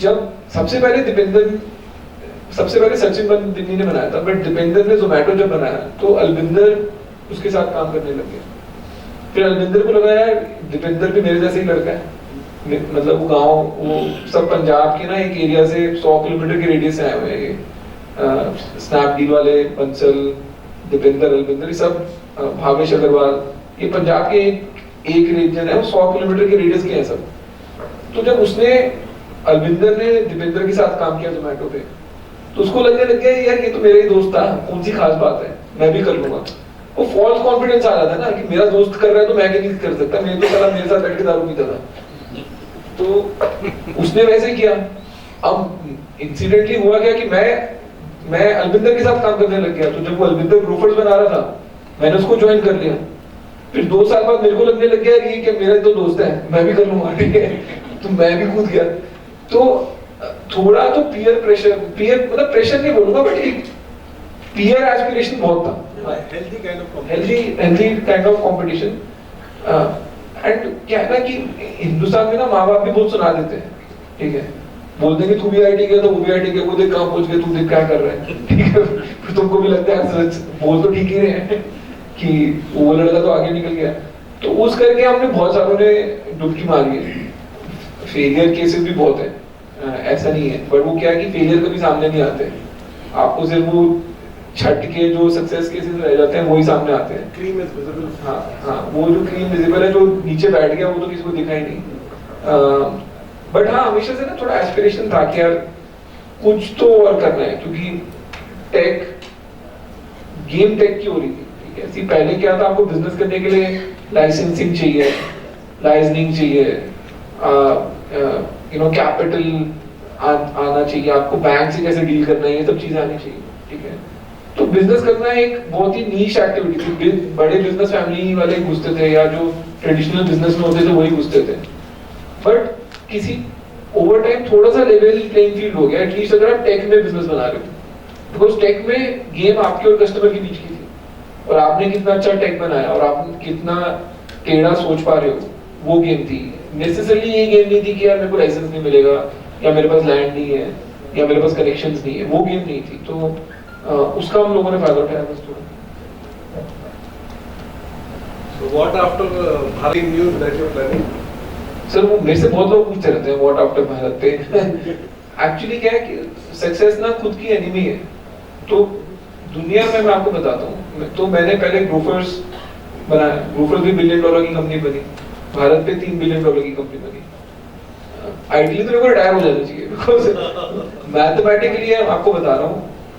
जब सबसे पहले सचिन बिन्नी ने बनाया था, बट दीपेंद्र ने जोमैटो जब बनाया तो अलविंदर उसके साथ काम करने लग गया। फिर अलविंदर को लगा यार दीपेंद्र भी मेरे जैसे ही लड़का है, मतलब वो गांव, वो सब पंजाब के ना एक एरिया से 100 किलोमीटर के रेडियस से आए हुए हैं। स्नैपडील वाले बंसल, दीपेंद्र, अलविंदर, सब भावेश अग्रवाल, ये पंजाब के एक रीजन है, वो 100 किलोमीटर के रेडियस के हैं सब। तो जब उसने अलविंदर ने दीपेंद्र के साथ काम किया जोमैटो पे, तो उसको लगने लग गया यार ये तो मेरा ही दोस्त था, कौन सी खास बात है, मैं भी कर लूंगा। वो फॉल्स कॉन्फिडेंस आ रहा था ना कि मेरा दोस्त कर रहा है तो मैं नहीं कर सकता, मैं तो साला मेरे साथ बैठ के दारू पीता था। तो उसने वैसे किया। अब इंसिडेंटली हुआ क्या कि मैं अलविंदर के साथ काम करने लग गया। तो जब वो अलविंदर ग्रोफर्स बना रहा था, मैंने उसको ज्वाइन कर लिया। फिर 2 साल बाद मेरे को लगने लग गया ये कि मेरा तो दोस्त है, मैं भी कर लूंगा, ठीक है, तो मैं भी कूद गया। तो थोड़ा तो पीयर प्रेशर, मतलब प्रेशर नहीं बोलूंगा, बट एक पीयर एस्पिरेशन बहुत था, healthy kind of competition. And क्या है ना कि हिंदुस्तान में ना माँ बाप भी बहुत सुना देते हैं, ठीक है, बोलते हैं कि तू भी आईटी गया तो वो भी आईटी गया, वो देख कहाँ पहुंच गया, तू देख क्या कर रहा है, ठीक है, फिर तुमको भी लगता है बोल तो ठीक ही रहे हैं कि वो लड़का तो आगे निकल गया। तो उस करके हमने बहुत सारों ने डुबकी मारी है। फेलियर केसेस भी बहुत है, ऐसा नहीं है, बट वो क्या है कि फेलियर कभी सामने नहीं आते, आपको सिर्फ वो छट के जो सक्सेस केसेस रह जाते हैं वही सामने आते हैं। Cream is visible. हाँ हाँ, वो जो क्रीम विजिबल है जो नीचे बैठ गया वो तो किसी को दिखा ही नहीं। बट हाँ, हमेशा से ना थोड़ा एस्पिरेशन था कि यार कुछ तो और करना है, क्योंकि गेम टेक की हो रही थी, ठीक है। पहले क्या था, आपको बिजनेस करने के लिए लाइसेंसिंग चाहिए, लाइसेंसिंग चाहिए, कैपिटल आना चाहिए, आपको बैंक से कैसे डील करना है, ये सब चीजें आनी चाहिए, ठीक है। तो बिजनेस करना एक बहुत ही नीश एक्टिविटी थी। बड़े बिजनेस फैमिली वाले घुसते थे, या जो ट्रेडिशनल बिजनेस में होते थे वही घुसते थे। बट किसी ओवर टाइम थोड़ा सा लेवल प्लेइंग फील्ड हो गया, एटलीस्ट अगर आप टेक में बिजनेस बना रहे हो, बिकॉज टेक में गेम आपके और कस्टमर के बीच की थी, और आपने कितना अच्छा टेक बनाया और आप कितना टेढ़ा सोच पा रहे हो, वो गेम थी। नेसेसरली ये गेम नहीं थी कि यार मेरे को लाइसेंस नहीं मिलेगा, या मेरे पास लैंड नहीं है, या मेरे पास कनेक्शंस नहीं है, वो गेम नहीं थी। तो उसका हम लोगों ने फायदा उठाया बस थोड़ा। So what after Bharat news that you're planning? Sir वो मेरे से बहुत लोग पूछते रहते हैं व्हाट आफ्टर भारत पे। एक्चुअली क्या है कि सक्सेस ना खुद की एनिमी है। तो दुनिया में मैं आपको बताता हूँ, तो मैंने पहले ग्रोफर्स बनाया, ग्रोफर्स भी $1 बिलियन की कंपनी बनी, भारत पे $3 बिलियन की कंपनी बनी। आइडियली तो मेरे को रिटायर हो जाना चाहिए, बिकॉज मैथमेटिकली आपको बता रहा हूँ,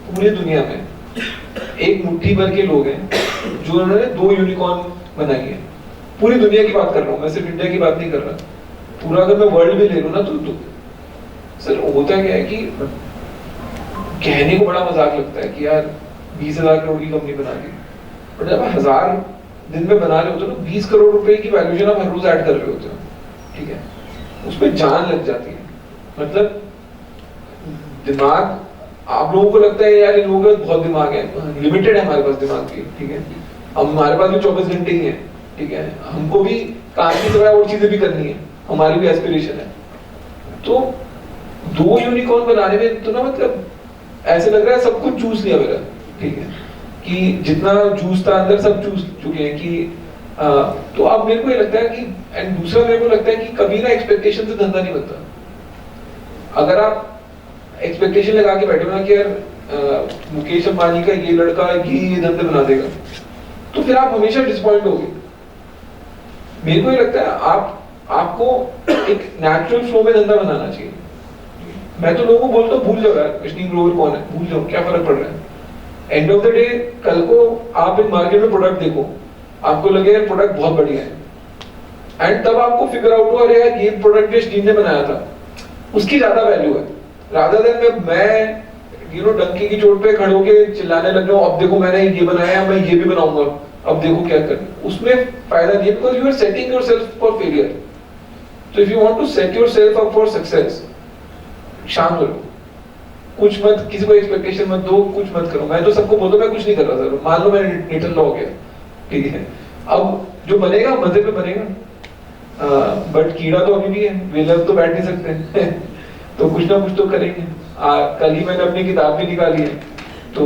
पूरी दुनिया में एक मुट्ठी भर के लोग हैं जो उन्होंने 2 यूनिकॉर्न बनाई है। पूरी दुनिया की बात कर रहा हूँ, मैं सिर्फ इंडिया की बात नहीं कर रहा, पूरा अगर मैं वर्ल्ड भी ले लूँ ना तो सर होता क्या है कि कहने को बड़ा मजाक लगता है कि यार 20,000 करोड़ की कंपनी बना दी, बट जब 1000 दिन में बना रहे होते हो ना, 20 करोड़ रुपए की वैल्यूएशन आप हर रोज ऐड कर रहे होते हो, ठीक है, उसमें जान लग जाती है। मतलब दिमाग, आप लोगों को लगता है यार इन लोगों का बहुत दिमाग है, लिमिटेड है हमारे पास दिमाग की, ठीक है, हमारे पास भी 24 घंटे ही है, ठीक है, हमको भी काम की सिवाय और चीजें भी करनी है, हमारी भी एस्पिरेशन है। तो 2 यूनिकॉर्न बनाने में तो ना मतलब ऐसे लग रहा है सब कुछ चूस लिया मेरा, ठीक है, कि जितना जूस था अंदर सब चूस चुके हैं कि तो अब मेरे को ये लगता है कि, एंड दूसरा मेरे को लगता है कि कभी ना एक्सपेक्टेशन से धंधा नहीं बनता। अगर आप एक्सपेक्टेशन लगा के बैठे हो ना कि यार मुकेश अंबानी का ये लड़का ये धंधे बना देगा, तो फिर आप हमेशा डिसअपॉइंट होगे। मेरे को ये लगता है आपको एक नेचुरल फ्लो में धंधा बनाना चाहिए। मैं तो लोगों को बोलता हूँ भूल जाओ यार कृष्णी ग्रोवर कौन है, भूल जाओ, क्या फर्क पड़ रहा है। एंड ऑफ द डे कल को आप एक मार्केट में प्रोडक्ट देखो, आपको लगे यार प्रोडक्ट बहुत बढ़िया है, एंड तब आपको फिगर आउट हो अरे यार ये प्रोडक्ट जो स्टीम ने बनाया था उसकी ज्यादा वैल्यू है, रादर देन मैं डंकी की चोट पे खड़े होके चिल्लाने लग जाऊं अब देखो मैंने ये बनाया, मैं ये भी बनाऊंगा, अब देखो क्या करना। उसमें फायदा नहीं है, because you are setting yourself for failure. So if you want to set yourself up for success, शांत हो, कुछ मत, किसी को एक्सपेक्टेशन मत दो, कुछ मत करो। मैं तो सबको बोलता हूँ मैं कुछ नहीं कर रहा सर, मान लो मैंने न्यूटन लॉ हो गया, ठीक है, अब जो बनेगा मजे पे बनेगा, बट कीड़ा तो अभी भी है, वेलर तो बैठ नहीं सकते तो कुछ ना कुछ तो करेंगे। कल ही मैंने अपनी किताब भी निकाली है, तो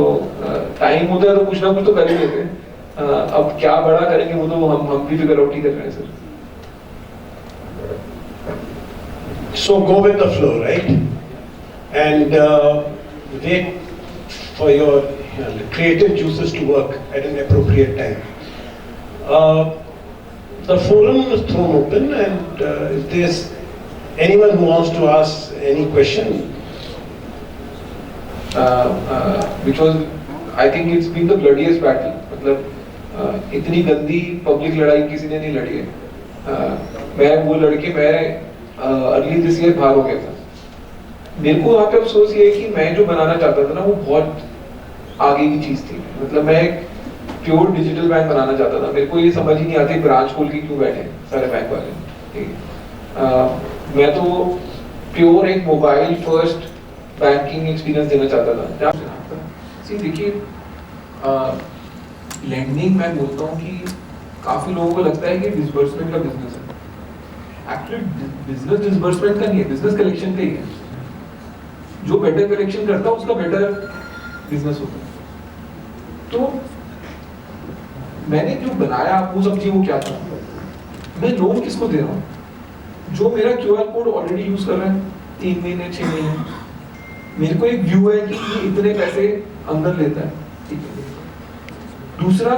टाइम होता है तो कुछ ना कुछ तो कर ही लेते हैं। अब क्या बड़ा करेंगे वो तो हम भी फिगर आउट ही कर रहे हैं sir. So go with the flow, right? And wait for your creative juices to work at an appropriate time. The forum is thrown open, and if there's anyone who wants to ask any question, which was, I think it's been the bloodiest battle. मतलब इतनी गंदी public लड़ाई किसी ने नहीं लड़ी है। मैं वो लड़के मैं अर्ली दिस ईयर बाहर हो गया था। मेरे को वहाँ पे अफसोस ये है कि मैं जो बनाना चाहता था ना वो बहुत आगे की चीज थी। मतलब मैं एक प्योर डिजिटल बैंक बनाना चाहता था। मेरे को ये समझ ही नहीं आती ब्रांच खोल के क्यों बैठे सारे बैंक वाले, ठीक है। मैं तो प्योर एक मोबाइल फर्स्ट बैंकिंग एक्सपीरियंस देना चाहता था। देखिए लेंडिंग मैं बोलता हूँ कि काफ़ी लोगों को लगता है कि डिसबर्समेंट का बिजनेस है। एक्चुअली बिजनेस डिसबर्समेंट का नहीं है, बिजनेस कलेक्शन का ही है। जो बेटर कलेक्शन करता है उसका बेटर बिजनेस होता है। तो मैंने जो बनाया वो सब चीज़ वो क्या था, मैं लोन किसको दे रहा हूँ? जो मेरा QR कोड ऑलरेडी यूज कर रहा है 3 महीने 6 महीने, मेरे को एक व्यू है कि ये इतने पैसे अंदर लेता है, ठीक है। दूसरा,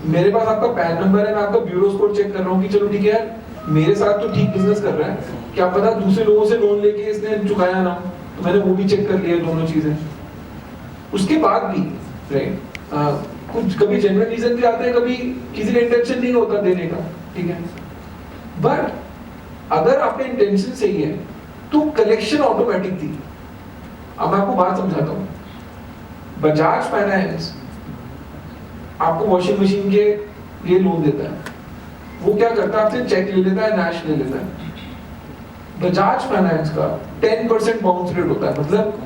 मेरे पास आपका पैन नंबर है, मैं आपका ब्यूरो स्कोर चेक कर रहा हूँ कि चलो ठीक है यार, मेरे साथ तो ठीक बिजनेस कर रहा है, क्या पता दूसरे लोगों से लोन लेके इसने चुकाया ना, तो मैंने वो भी चेक कर लिया, दोनों चीजें। उसके बाद भी राइट, कुछ कभी जेन्युइन रीजन भी आते हैं, कभी किसी का इंटेंशन नहीं होता देने का, ठीक है। बट अगर आपका इंटेंशन सही है तो कलेक्शन ऑटोमेटिक थी। अब मैं आपको बात समझाता हूँ। बजाज फाइनेंस आपको वॉशिंग मशीन के लिए लोन देता है, वो क्या करता है, आपसे चेक ले लेता है, नैश ले लेता है। बजाज फाइनेंस का 10% बाउंस रेट होता है, मतलब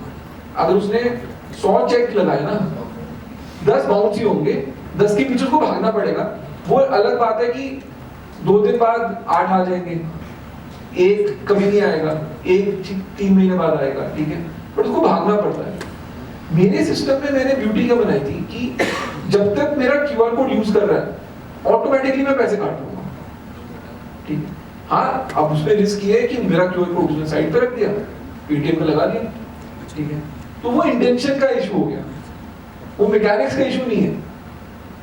अगर उसने 100 चेक लगाए ना, 10 बाउंस ही होंगे, 10 के पीछे उसको भागना पड़ेगा। वो अलग बात है कि 2 दिन बाद 8 आ जाएंगे, एक कभी नहीं आएगा, एक 3 महीने बाद आएगा, ठीक है, बट उसको भागना पड़ता है। मेरे सिस्टम में मैंने ब्यूटी क्या बनाई थी कि जब तक मेरा QR कोड यूज कर रहा है ऑटोमेटिकली मैं पैसे काट लूंगा, ठीक है। हाँ, अब उसमें रिस्क ये है कि मेरा QR कोड उसने साइड पे रख दिया, पेटीएम पे लगा दिया, ठीक है, तो वो इंटेंशन का इशू हो गया, वो मैकेनिक्स का इशू नहीं है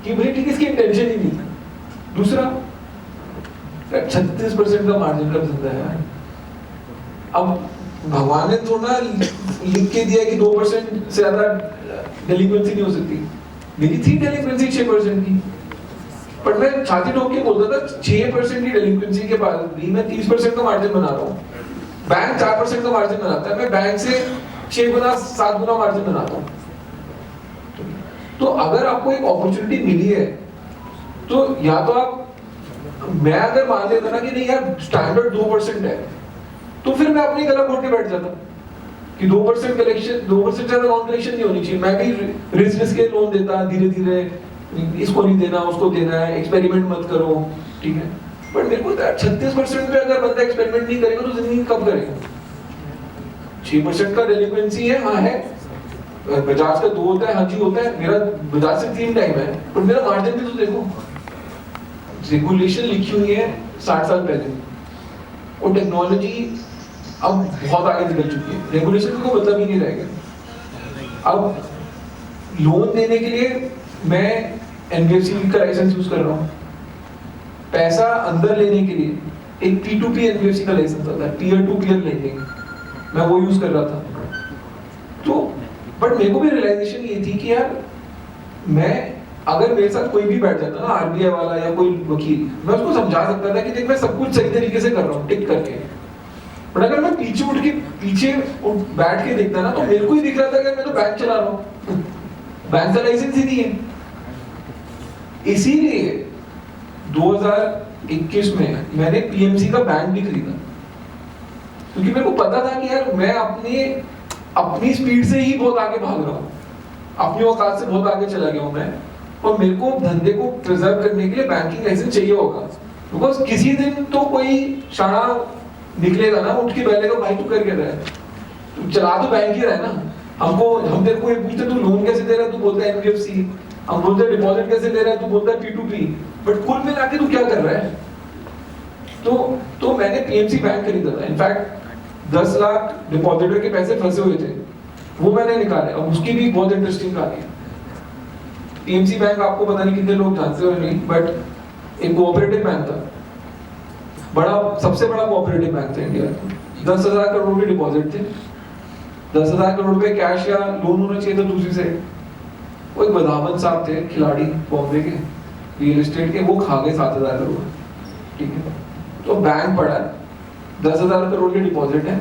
कि भाई ठीक है इसकी इंटेंशन ही नहीं था। दूसरा, 36% का मार्जिन का धंधा है। अब भगवान ने तो ना लिख के दिया कि 2% से ज्यादा डेलिक्वेंसी नहीं हो सकती। मेरी थी डेलिक्वेंसी 6% की, पर मैं छाती ठोक के बोलता था 6% की डेलिक्वेंसी के बाद भी मैं 30% का मार्जिन बना रहा हूँ। बैंक 4% का मार्जिन बनाता है, मैं बैंक से 6 गुना 7 गुना मार्जिन बनाता हूँ। तो अगर आपको एक अपॉर्चुनिटी मिली है तो या तो आप, मैं अगर मान लेता ना कि नहीं यार स्टैंडर्ड 2% है, तो फिर मैं अपनी गला घोट के बैठ जाता कि 2% कलेक्शन, 2% ज्यादा नॉन कलेक्शन नहीं होनी चाहिए। मैं भी रिस्क के लोन देता, धीरे धीरे इसको नहीं देना उसको देना है, एक्सपेरिमेंट मत करो, ठीक है। बट मेरे को 36% पे अगर बंदा एक्सपेरिमेंट नहीं करेगा तो जिंदगी कब करेगा? 6% का डेलिक्वेंसी है, हाँ है, बजाज का 2 होता है, हाँ जी होता है, मेरा बजाज से 3 टाइम है, पर मेरा मार्जिन भी तो देखो। रेगुलेशन लिखी हुई है 60 साल पहले, और टेक्नोलॉजी अब बहुत आगे निकल चुकी है, रेगुलेशन का कोई मतलब ही नहीं रहेगा। अब लोन देने के लिए मैं NBFC का लाइसेंस यूज कर रहा हूँ, पैसा अंदर लेने के लिए एक P2P NBFC का लाइसेंस आता है, पीयर टू पीयर लेंडिंग, मैं वो यूज कर रहा था। तो बट मेरे को भी रियलाइजेशन ये थी कि यार मैं, अगर मेरे साथ कोई भी बैठ जाता ना, RBI वाला या कोई वकील, मैं उसको समझा सकता था कि देख मैं सब कुछ सही तरीके से कर रहा हूँ टिक करके, बट अगर मैं पीछे उठ के बैठ के देखता ना, तो मेरे को ही दिख रहा था कि मैं तो बैंक चला रहा हूँ, बैंक का लाइसेंस ही नहीं है। इसीलिए 2021 में मैंने PMC का बैंक भी खरीदा, क्योंकि मेरे को पता था कि यार मैं अपनी स्पीड से ही बहुत आगे भाग रहा हूँ, अपनी औकात से बहुत आगे चला गया हूँ मैं, और मेरे को धंधे को प्रिजर्व करने के लिए बैंकिंग लाइसेंस चाहिए होगा। बिकॉज किसी दिन तो कोई शाना निकलेगा ना, उठ के बैठेगा, भाई तू कर क्या रहा है, तू चला तो बैंक ही रहा है ना। हम तेरे को ये पूछते तू लोन कैसे दे रहा है, तू बोलता है NBFC, हम बोलते हैं डिपॉजिट कैसे ले रहा है, तू बोलता है P2P, बट कुल मिला के तू क्या कर रहा है? तो मैंने PMC बैंक खरीदा था। इनफैक्ट 10 लाख डिपॉजिटर के पैसे फंसे हुए थे, वो मैंने निकाले। अब उसकी भी बहुत इंटरेस्टिंग कहानी है। PMC बैंक आपको पता नहीं कितने लोग जानते हो नहीं, बट एक कोऑपरेटिव बैंक था, सबसे बड़ा कोऑपरेटिव बैंक था इंडिया में। 10,000 करोड़ के डिपॉजिट थे, 10,000 करोड़ रुपए कैश या लोन होना चाहिए था दूसरी से। वो एक बदावन साहब थे, खिलाड़ी बॉम्बे के रियल एस्टेट के, वो खा गए 7,000 करोड़, ठीक है। तो बैंक पड़ा है, 10,000 करोड़ के डिपॉजिट है,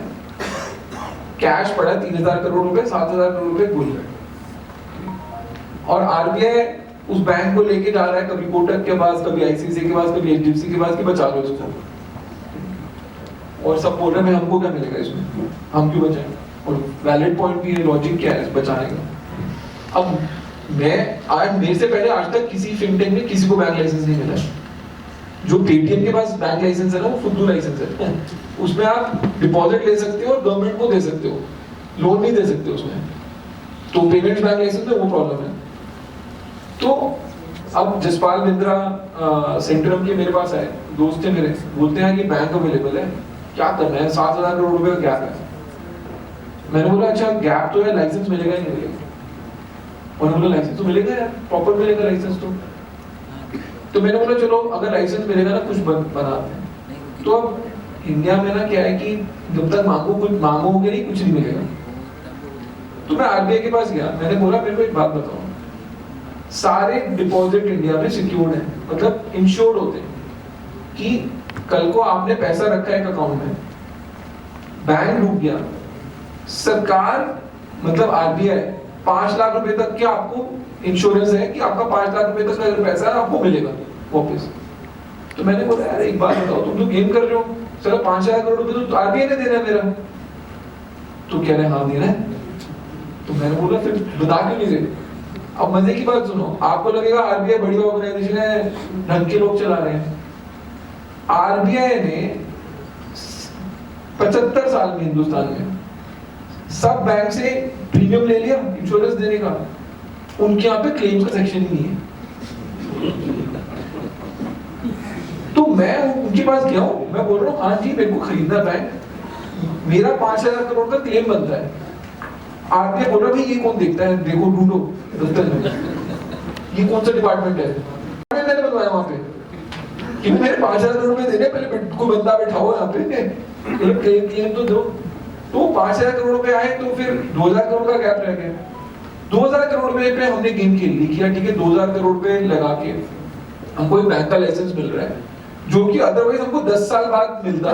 कैश पड़ा है 3,000 करोड़ रुपए, 7,000 करोड़ रुपए गुल है। और RBI उस बैंक को लेके जा रहा है, कभी कोटक के पास, कभी ICICI के पास, कभी HDFC के पास, कि बचा लो इसको, और सब बोल रहे हैं हमको क्या मिलेगा इसमें, हम क्यों बचाएं? और वैलिड पॉइंट भी है, लॉजिक क्या है बचाने का। अब मेरे से पहले आज तक किसी फिनटेक में किसी को बैंक लाइसेंस नहीं मिला है। जो पेटीएम के पास बैंक लाइसेंस है ना, वो फुद्दू लाइसेंस है। उसमें आप डिपॉजिट ले सकते हो और गवर्नमेंट को दे सकते हो, लोन नहीं दे सकते उसमें। तो पेमेंट्स बैंक लाइसेंस में वो प्रॉब्लम है। तो अब जसपाल बिंद्रा सेंट्रम के मेरे पास आए, दोस्त थे मेरे, बोलते हैं कि बैंक अवेलेबल है, क्या करना है, 7,000 करोड़ रुपए का गैप है। मैंने बोला अच्छा गैप तो है, लाइसेंस मिलेगा ही नहीं मिलेगा? उन्होंने बोला लाइसेंस तो मिलेगा यार, प्रॉपर मिलेगा लाइसेंस तो मैंने बोला चलो अगर लाइसेंस मिलेगा ना कुछ बनाते हैं। तो अब इंडिया में ना क्या है कि जब तक मांगोगे नहीं कुछ नहीं मिलेगा। तो मैं आरबीआई के पास गया, मैंने बोला मेरे को एक बात बताओ, सारे डिपॉजिट इंडिया में सिक्योर्ड है, मतलब इंश्योर्ड होते हैं कि कल को आपने पैसा रखा है एक अकाउंट में, बैंक डूब गया, सरकार मतलब आरबीआई 5 लाख रुपए तक के आपको इंश्योरेंस है कि आपका 5 लाख रुपए तक का अगर पैसा है आपको मिलेगा वापस। तो मैंने बोला यार एक बात बताओ, तुम तो गेम कर रहे हो, चलो 5,000 करोड़ रुपए तो आरबीआई ने देना है मेरा। तो कह रहे हाँ देना है। तो मैंने बोला फिर बता क्यों नहीं दे? अब मजे की बात सुनो, आपको लगेगा आरबीआई बड़ी ऑर्गेनाइजेशन है, ढंग के लोग चला रहे हैं। आरबीआई ने 75 साल में हिंदुस्तान में सब बैंक से प्रीमियम ले लिया इंश्योरेंस देने का, उनके यहाँ पे क्लेम्स का सेक्शन ही नहीं है। तो मैं उनके पास गया हूँ, मैं बोल रहा हूँ हाँ जी मेरे को खरीदना बैंक, मेरा 5,000 करोड़ का क्लेम बनता है। आरबीआई बोल रहा भाई ये कौन देखता है, देखो ढूंढो दफ्तर में, ये कौन सा डिपार्टमेंट है? मैंने बनवाया वहां पे कि मेरे 5,000 करोड़ रुपए देने, पहले कोई बंदा बैठाओ यहाँ पे, क्लेम तो दो। तो 5,000 करोड़ रुपए आए तो फिर 2,000 करोड़ का गैप रह गया। 2,000 करोड़ रुपए पे हमने गेम खेल ली, किया ठीक है 2,000 करोड़ रुपए लगा के हमको एक बैंक का लाइसेंस मिल रहा है, जो कि अदरवाइज हमको 10 साल बाद मिलता,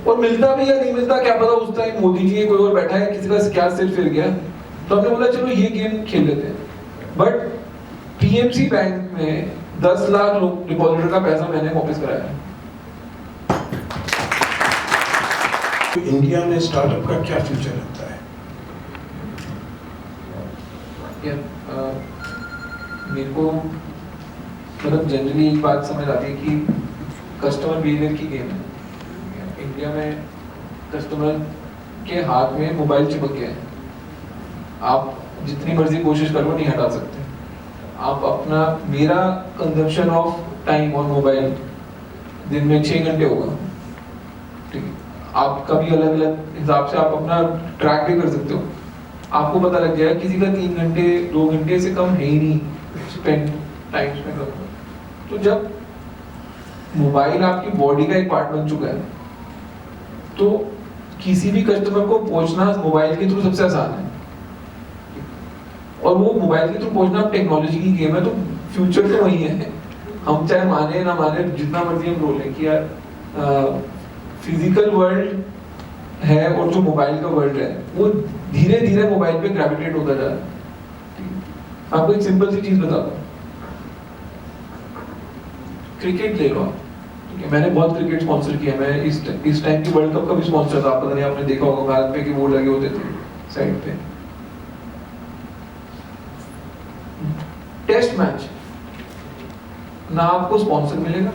और मिलता भी या नहीं मिलता क्या पता, उस टाइम मोदी जी कोई और बैठा है, किसी का क्या सिर फिर गया। तो हमने बोला चलो ये गेम खेल लेते हैं। बट पीएमसी बैंक में 10 लाख लोग डिपॉजिटर का पैसा मैंने वापस कराया। तो इंडिया में स्टार्टअप का क्या फ्यूचर रहता है? मेरे को मतलब जनरली एक बात समझ आती है कि कस्टमर बिहेवियर की गेम है। इंडिया में कस्टमर के हाथ में मोबाइल चिपक गया है, आप जितनी मर्जी कोशिश करो नहीं हटा सकते। आप अपना मेरा consumption of time on mobile दिन में 6 घंटे होगा, ठीक है। आपका भी अलग अलग हिसाब से आप अपना ट्रैक भी कर सकते हो, आपको पता लग जाएगा किसी का 3 घंटे 2 घंटे से कम है ही नहीं टाइम स्पेंड करना। तो जब मोबाइल आपकी बॉडी का एक पार्ट बन चुका है, तो किसी भी कस्टमर को पहुंचना मोबाइल के थ्रू सबसे आसान है, और वो मोबाइल के थ्रू पहुंचना टेक्नोलॉजी की गेम है। तो फ्यूचर तो वही है, हम चाहे माने ना माने, जितना मर्जी हम बोले कि यार फिजिकल वर्ल्ड है और जो मोबाइल का वर्ल्ड है वो धीरे धीरे मोबाइल पे ग्रेविटेट होता जा रहा है। आपको एक सिंपल सी चीज बताता हूँ, क्रिकेट ले लो आप, ठीक है। मैंने बहुत क्रिकेट स्पॉन्सर किया, मैं इस टाइम की वर्ल्ड कप का भी स्पॉन्सर था, पता नहीं आपने देखा होगा, भारत पे के बोर्ड लगे होते थे साइड पे। टेस्ट मैच ना आपको स्पॉन्सर मिलेगा,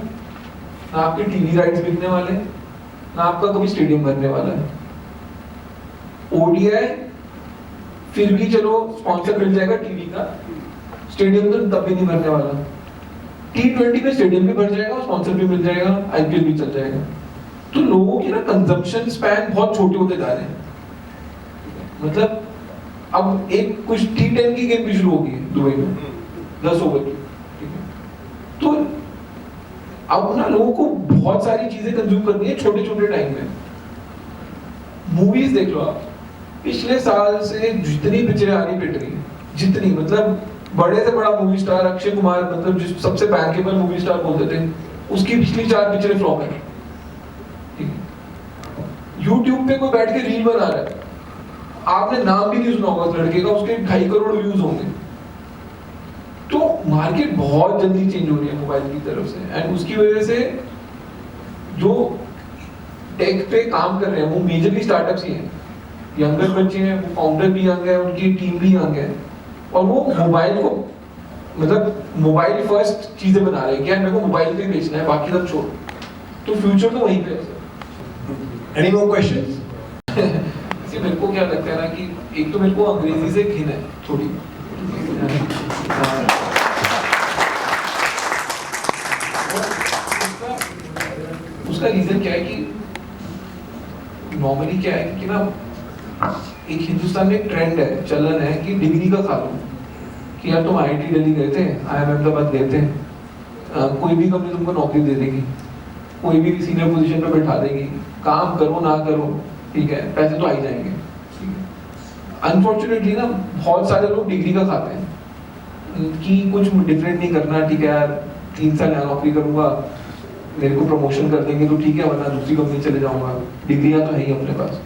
ना आपके टीवी राइट्स बिकने वाले हैं, ना आपका कभी स्टेडियम बनने वाला है। ओडीआई फिर भी चलो स्पॉन्सर मिल जाएगा टीवी का, स्टेडियम तो तब भी नहीं भरने वाला। T20 में स्टेडियम भी भर जाएगा, स्पॉन्सर भी मिल जाएगा, आईपीएल भी चल जाएगा। तो लोगों की ना कंजम्पशन स्पैन बहुत छोटे होते जा रहे हैं। मतलब अब एक कुछ T10 की गेम भी शुरू होगी दुबई में 10 ओवर की, ठीक है। तो अब ना लोगों को बहुत सारी चीजें कंज्यूम करनी है छोटे छोटे टाइम में। मूवीज देख लो आप, पिछले साल से जितनी पिक्चरें आ रही पिट रही, जितनी मतलब बड़े से बड़ा मूवी स्टार अक्षय कुमार, मतलब जिस सबसे बैंकेबल मूवी स्टार बोलते थे, उसकी पिछली 4 पिक्चरें फ्लॉप है, ठीक है। यूट्यूब पे कोई बैठ के रील बना रहा है, आपने नाम भी नहीं सुना होगा उस लड़के का, उसके 2.5 करोड़ व्यूज होंगे। तो मार्केट बहुत जल्दी चेंज हो रही है मोबाइल की तरफ से, एंड उसकी वजह से जो टेक पे काम कर रहे हैं वो मेजरली स्टार्टअप्स ही हैं, यंगर बच्चे हैं, वो फाउंडर भी यंग है, उनकी टीम भी यंग है। और वो मोबाइल को मतलब मोबाइल फर्स्ट चीजें बना रहे हैं कि यार मेरे को मोबाइल पे बेचना है, बाकी सब छोड़। तो फ्यूचर तो वहीं पे है sir. Any more questions? See, मेरे को क्या लगता है ना कि एक तो मेरे को अंग्रेजी से घिन है थोड़ी। उसका रीजन क्या है कि नॉर्मली क्या है कि ना एक हिंदुस्तान में एक ट्रेंड है, चलन है कि डिग्री का खा लो, कि यार तुम IIT दिल्ली गए थे, IIM अहमदाबाद गए थे, कोई भी कंपनी तुमको नौकरी दे देगी, कोई भी सीनियर पोजीशन पे बैठा देगी, काम करो ना करो, ठीक है, पैसे तो आ ही जाएंगे। अनफॉर्चुनेटली ना बहुत सारे लोग डिग्री का खाते हैं कि कुछ डिफरेंट नहीं करना, ठीक है यार 3 साल यहाँ नौकरी करूंगा, मेरे को प्रमोशन कर देंगे तो ठीक है, वरना दूसरी कंपनी चले जाऊंगा, डिग्रियां तो है ही अपने पास।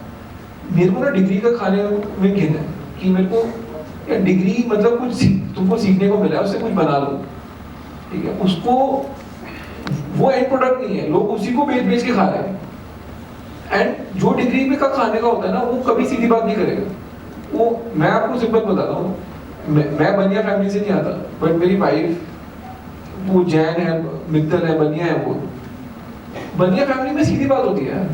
मेरे को ना डिग्री का खाने में घिन है कि मेरे को यार डिग्री मतलब कुछ तुमको सीखने को मिला है, उससे कुछ बना लो, ठीक है, उसको वो एंड प्रोडक्ट नहीं है, लोग उसी को बेच बेच के खा रहे हैं। एंड जो डिग्री में का खाने का होता है ना, वो कभी सीधी बात नहीं करेगा। वो मैं आपको सिंपल बताता हूँ, मैं बनिया फैमिली से नहीं आता, बट मेरी वाइफ वो जैन है, मित्तल है, बनिया है, वो बनिया फैमिली में सीधी बात होती है,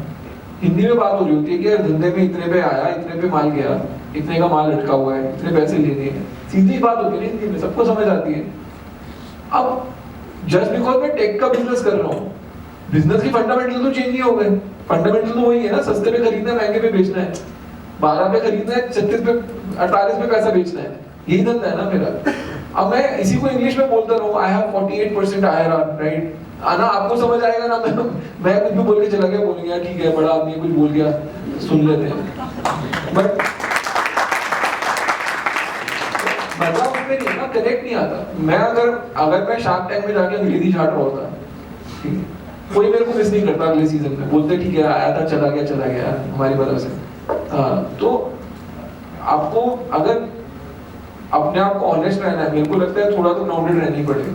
हिंदी में बात हो रही होती है कि यार धंधे में इतने पे आया, इतने पे माल गया, इतने का माल लटका हुआ है, इतने पैसे लेने हैं, सीधी बात होती है हिंदी में, सबको समझ आती है। अब जस्ट बिकॉज मैं टेक का बिजनेस कर रहा हूँ, बिजनेस की फंडामेंटल तो चेंज नहीं हो गए, फंडामेंटल तो वही है ना, सस्ते पे खरीदना है, महंगे पे बेचना है, 12 पे खरीदना है, 36 पे 48 पे पैसा बेचना है, यही धंधा है ना मेरा। अब मैं इसी को इंग्लिश में बोलता रहूं, आई हैव 48% IRR, राइट, आना आपको समझ आएगा ना, मैं कुछ भी बोल के चला गया, बोल गया ठीक है बड़ा आदमी कुछ बोल गया, सुन लेते हैं, बट मतलब उसमें नहीं ना, कनेक्ट नहीं आता। मैं अगर मैं शार्क टैंक में जाके अंग्रेजी झाड़ रहा होता, ठीक है, कोई मेरे को मिस नहीं करता अगले सीजन में, बोलते ठीक है आया था चला गया हमारी वजह से। तो आपको अगर अपने आप को ऑनेस्ट रहना है, मेरे को लगता है थोड़ा तो ग्राउंडेड रहनी पड़ेगी।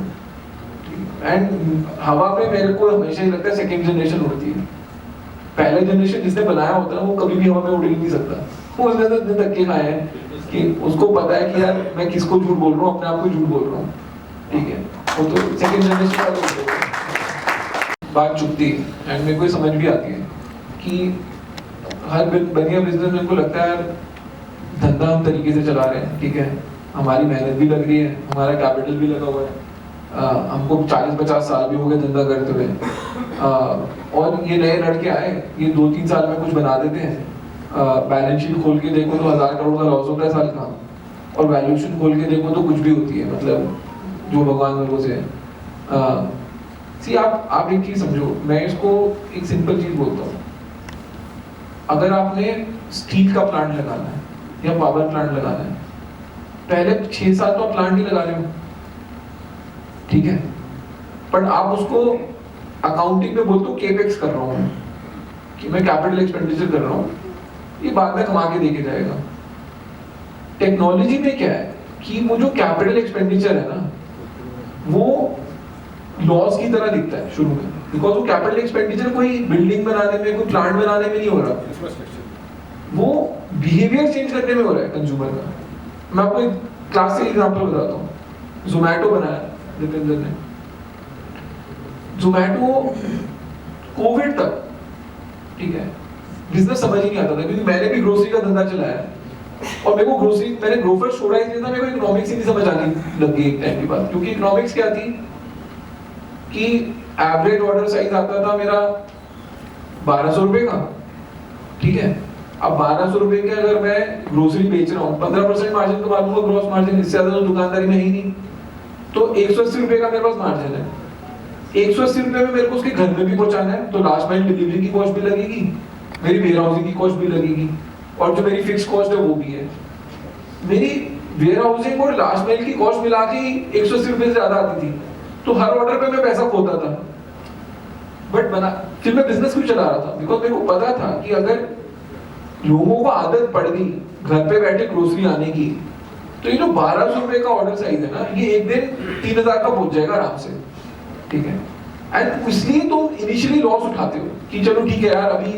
एंड हवा में मेरे को हमेशा ही लगता है सेकंड जनरेशन उड़ती है, पहले जनरेशन जिसने बनाया होता है वो कभी भी हवा में उड़ ही नहीं सकता, वो उसने तो इतने धक्के खाए हैं कि उसको पता है कि यार मैं किसको झूठ बोल रहा हूँ, अपने आप को झूठ बोल रहा हूँ, ठीक है, वो तो सेकंड जनरेशन वाले बात चुपती है। एंड मेरे को समझ भी आती है कि हर बढ़िया बिजनेस में को लगता है धंधा हम तरीके से चला रहे हैं, ठीक है, हमारी मेहनत भी लग रही है, हमारा कैपिटल भी लगा हुआ है, हमको 40-50 साल भी हो गए धंधा करते हुए, और ये नए लड़के आए, ये 2-3 साल में कुछ बना देते हैं, बैलेंस शीट खोल के देखो तो 1000 करोड़ का लॉस होता है साल का, और वैल्यूएशन खोल के देखो तो कुछ भी होती है, मतलब जो भगवान मेरे को से सी आप एक चीज समझो, मैं इसको एक सिंपल चीज बोलता हूँ, अगर आपने स्टील का प्लांट लगाना है या पावर प्लांट लगाना है, पहले 6 साल तो आप प्लांट ही लगा रहे हो, ठीक है, बट आप उसको अकाउंटिंग में बोलते हो केपेक्स कर रहा हूँ, कि मैं कैपिटल एक्सपेंडिचर कर रहा हूँ, ये बाद में कमा के देके जाएगा। टेक्नोलॉजी में क्या है कि वो जो कैपिटल एक्सपेंडिचर है ना, वो लॉस की तरह दिखता है शुरू में, बिकॉज वो कैपिटल एक्सपेंडिचर कोई बिल्डिंग बनाने में, कोई प्लांट बनाने में नहीं हो रहा, वो बिहेवियर चेंज करने में हो रहा है कंज्यूमर का। मैं आपको एक क्लासिक एग्जांपल बताता हूँ, जोमैटो बनाया दीपेंद्र ने, जोमैटो कोविड तक, ठीक है, बिजनेस समझ ही नहीं आता था, क्योंकि मैंने भी ग्रोसरी का धंधा चलाया और मेरे को मैंने ग्रोफर छोड़ा इसलिए था, मेरे को इकोनॉमिक्स ही नहीं समझ आने लग गई एक टाइम के बाद, क्योंकि इकोनॉमिक्स क्या थी कि एवरेज ऑर्डर साइज आता था मेरा 1200 रुपए का, ठीक है, अब 1200 रुपए के अगर मैं ग्रोसरी बेच रहा हूँ 15% मार्जिन कमा लूंगा, ग्रॉस मार्जिन, इससे ज्यादा तो दुकानदारी में ही नहीं, तो 180 रुपए का मेरे पास मार्जिन है, 180 रुपए में मेरे को उसके घर में भी पहुंचाना है, तो लास्ट माइल डिलीवरी की कॉस्ट भी लगेगी, मेरी वेयर हाउसिंग की कॉस्ट भी लगेगी, और जो मेरी फिक्स कॉस्ट है वो भी है, मेरी वेयर हाउसिंग और लास्ट माइल की कॉस्ट मिला के 180 रुपए से ज्यादा आती थी, तो हर ऑर्डर पे मैं पैसा खोता था, बट फिर मैं बिजनेस क्यों चला रहा था, बिकॉज मेरे को पता था कि अगर लोगों को आदत पड़ गई घर पे बैठे ग्रोसरी आने की, तो ये जो 1200 रुपए का ऑर्डर साइज है ना, ये एक दिन 3000 का पहुंच जाएगा आराम से, ठीक है, एंड इसलिए तुम इनिशियली लॉस उठाते हो कि चलो ठीक है यार अभी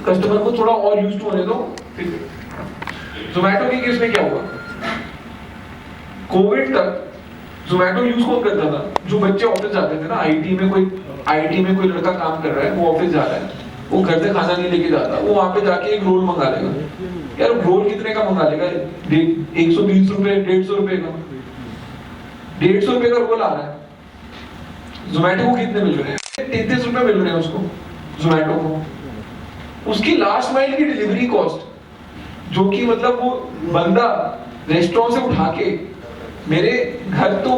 कस्टमर को थोड़ा और यूज टू होने दो। फिर जोमैटो के केस में क्या हुआ, कोविड तक जोमेटो यूज कौन करता था? जो बच्चे ऑफिस जाते थे ना, आईटी में कोई लड़का काम कर रहा है, वो ऑफिस जा रहा है, वो घर से खाना नहीं लेके जाता, वो वहां पे जाके एक रोल मंगा लेगा। यार रोल कितने का मंगा लेगा? 120 रुपए, 150 रुपए का, 150 रुपए का रोल आ रहा है। जोमेटो को कितने मिल रहे हैं? 33 रुपए मिल रहे हैं उसको, जोमेटो को। उसकी लास्ट माइल की डिलीवरी कॉस्ट, जो कि मतलब वो बंदा रेस्टोरेंट से उठा के मेरे घर तो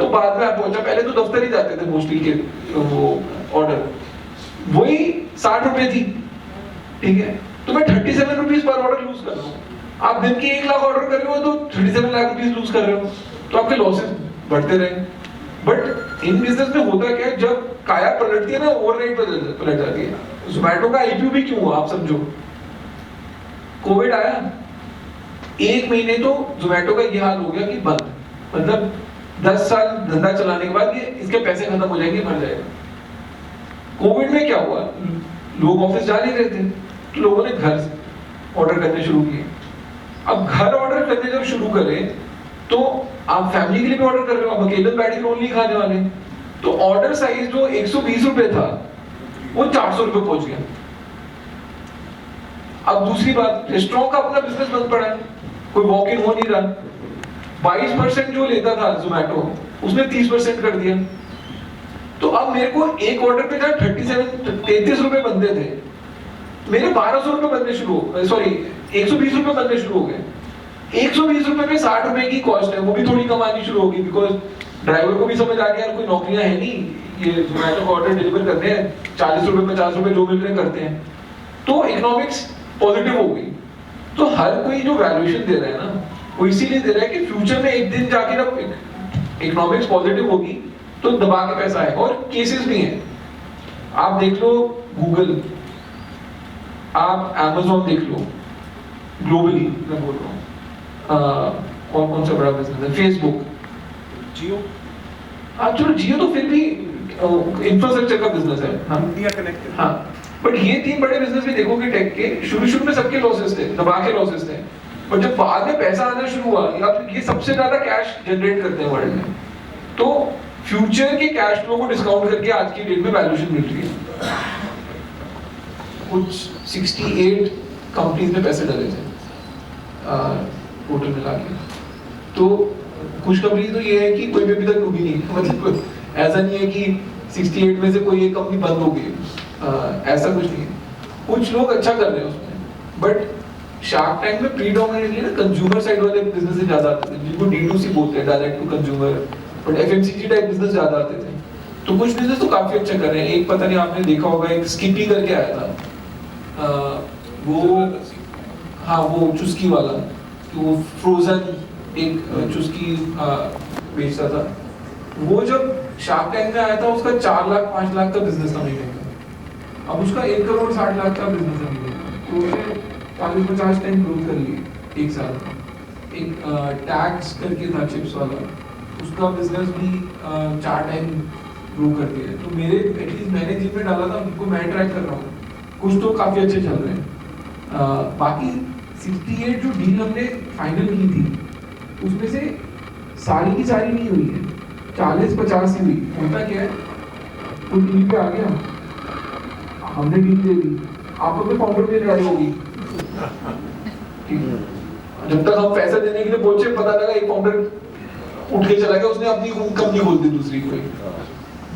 बाद में पहुंचा, पहले तो दफ्तर ही जाते थे मोस्टली के वो ऑर्डर, वही 60 रुपए थी, ठीक है? तो मैं 37 रुपीज पर ऑर्डर लूज कर रहा हूँ। आप दिन के 1 लाख ऑर्डर कर रहे हो तो 37 लाख रुपीज लूज कर रहे हो, तो आपके लॉसेस बढ़ते रहे। बट इन बिजनेस में होता क्या है, जब काया पलटती है ना, ओवरनाइट पलट जाती है। जोमेटो का आईपीओ भी क्यों हुआ आप समझो। कोविड आया, 1 महीने तो जोमेटो का ये हाल हो गया कि बंद, मतलब 10 साल धंधा चलाने के बाद ये इसके पैसे खत्म हो जाएंगे, मर जाएगा। कोविड में क्या हुआ, लोग ऑफिस जा नहीं रहे थे, तो लोगों ने घर ऑर्डर करने शुरू किए। अब घर ऑर्डर करने जब शुरू करें तो आप फैमिली के लिए भी ऑर्डर कर रहे हो, आप अकेले बैठ के रोल नहीं खाने वाले, तो ऑर्डर साइज जो 120 रुपए था वो 400 रुपए पहुंच गया। अब दूसरी बात, रेस्टोरेंट का अपना बिजनेस बंद पड़ा है, कोई वॉक इन हो नहीं रहा। 22% जो लेता था जोमेटो, उसने 30% कर दिया। तो अब मेरे को एक ऑर्डर पे जब 33 रुपए बनते थे, मेरे 1200 रुपए बनने शुरू, सॉरी 120 रुपए बनने शुरू हो गए। 120 रुपए में 60 रुपए की कॉस्ट है, वो भी थोड़ी कमानी शुरू होगी, बिकॉज ड्राइवर को भी समझ आ गया यार कोई नौकरियां है नहीं, ये जोमेटो का ऑर्डर डिलीवर करते हैं, 40 रुपए 50 रुपए जो मिल रहे करते हैं, तो इकोनॉमिक्स पॉजिटिव हो गई। तो हर कोई जो वैल्यूएशन दे रहा है ना, वो इसीलिए दे रहा है कि फ्यूचर में एक दिन जाके जब इकोनॉमिक्स पॉजिटिव होगी तो दबा के पैसा आएगा। और केसेस भी हैं, आप देख लो गूगल, आप Amazon देख लो, ग्लोबली मैं बोल रहा हूँ, और कौन सा बड़ा बिजनेस है, फेसबुक, जियो, हाँ चलो जियो तो फिर भी इंफ्रास्ट्रक्चर का बिजनेस है, हाँ इंडिया कनेक्टेड, हाँ। बट ये 3 बड़े बिजनेस भी देखोगे टेक के, शुरू में सबके लॉसेस थे, दबा के लॉसेस थे, बट जब बाद में पैसा आना शुरू हुआ, ये सबसे ज्यादा कैश जनरेट करते हैं वर्ल्ड में, तो फ्यूचर के कैश फ्लो को डिस्काउंट करके आज की डेट में वैल्यूएशन मिल रही है। कुछ 68 कंपनीज में पैसे डले थे टोटल मिला के। तो कुछ कंपनी तो ये है कि कोई भी अभी तक डूबी नहीं, मतलब ऐसा नहीं है कि 68 में से कोई एक कंपनी बंद हो गई, ऐसा कुछ नहीं है। कुछ लोग अच्छा कर रहे हैं उसमें, बट शार्क टैंक में प्रीडोमिनेटली ना कंज्यूमर साइड वाले बिजनेस ज्यादा आते थे, जिनको D2C बोलते हैं, direct to consumer, but FMCG type business ज्यादा आते थे। तो कुछ बिजनेस तो काफी अच्छा कर रहे हैं। एक पता नहीं आपने देखा होगा, एक स्किपी करके आया था, वो हाँ वो चुस्की वाला, वो फ्रोजन एक चुस्की बेचता था। वो जब शार्क टैंक में आया था, उसका 4 लाख 5 लाख का बिजनेस था महीने का, अब उसका 1 करोड़ 60 लाख का बिजनेस है महीने का। तो उसने 40-50 टाइम ग्रोथ कर ली एक साल में। एक टैक्स करके था चिप्स वाला, उसका बिजनेस भी 4 टाइम ग्रो कर दिया। तो मेरे एटलीस्ट मैंने जिनमें डाला था उनको मैं ट्रैक कर रहा हूँ, कुछ तो काफी अच्छे चल रहे हैं। बाकी 68 जो डील हमने फाइनल की थी, उसमें से सारी की सारी नहीं हुई है, 40-50 ही हुई। होता क्या है, कोई डील पे आ गया, हमने डील दे दी, आप अपने फाउंडर पे लड़ाई होगी, ठीक है? जब तक हम पैसा देने के लिए पहुंचे, पता लगा एक फाउंडर उठ के चला गया, उसने अपनी कंपनी खोल दी दूसरी कोई।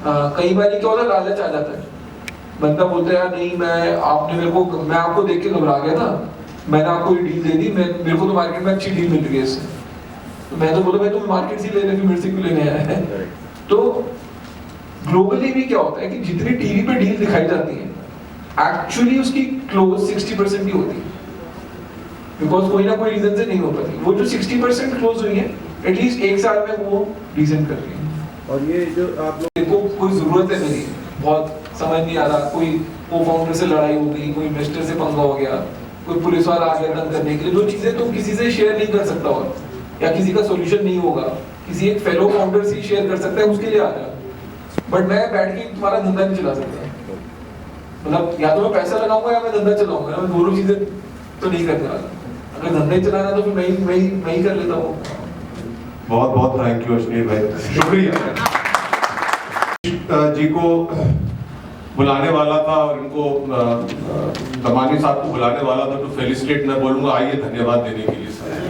कई बार क्या होता है, लालच आ जाता है, बंदा बोलता है यार नहीं मैं आपको देख के घबरा गया था, मैंने आपको ये डील दे दी, मेरे को तो मार्केट में अच्छी डील मिल रही है इससे, तो मैं तो बोला भाई तुम मार्केट से ले ले, फिर मेरे से क्यों लेने आया है। तो ग्लोबली भी क्या होता है कि जितनी टीवी पे डील दिखाई जाती है, एक्चुअली उसकी क्लोज 60% ही होती है, बिकॉज कोई ना कोई रीजन से नहीं हो पाती। वो जो 60% क्लोज हुई है, एटलीस्ट 1 साल में वो रीजन कर रही है। और ये जो आप लोग को कोई जरूरत है मेरी, बहुत समझ नहीं आ रहा, कोई को फाउंडर से लड़ाई हो गई, कोई इन्वेस्टर से पंगा हो गया, कोई पुलिस वाला आ गया तंग करने के लिए, जो चीजें तुम किसी से शेयर नहीं कर सकता हो या किसी का सॉल्यूशन नहीं होगा, किसी एक फेलो फाउंडर से शेयर कर सकता है, उसके लिए आ जाओ। बट मैं बैठ के तुम्हारा धंधा नहीं चला सकता, मतलब या तो मैं पैसा लगाऊंगा या मैं धंधा चलाऊंगा, मैं दोनों चीजें तो नहीं करने वाला। अगर धंधा ही चलाना तो फिर मैं ही कर लेता हूँ। बहुत बहुत थैंक यू अश्विनी भाई, शुक्रिया जी को बुलाने वाला था और इनको दमानी साहब को बुलाने वाला था, तो फेलिसिटेट मैं बोलूंगा, आइए धन्यवाद देने के लिए सर।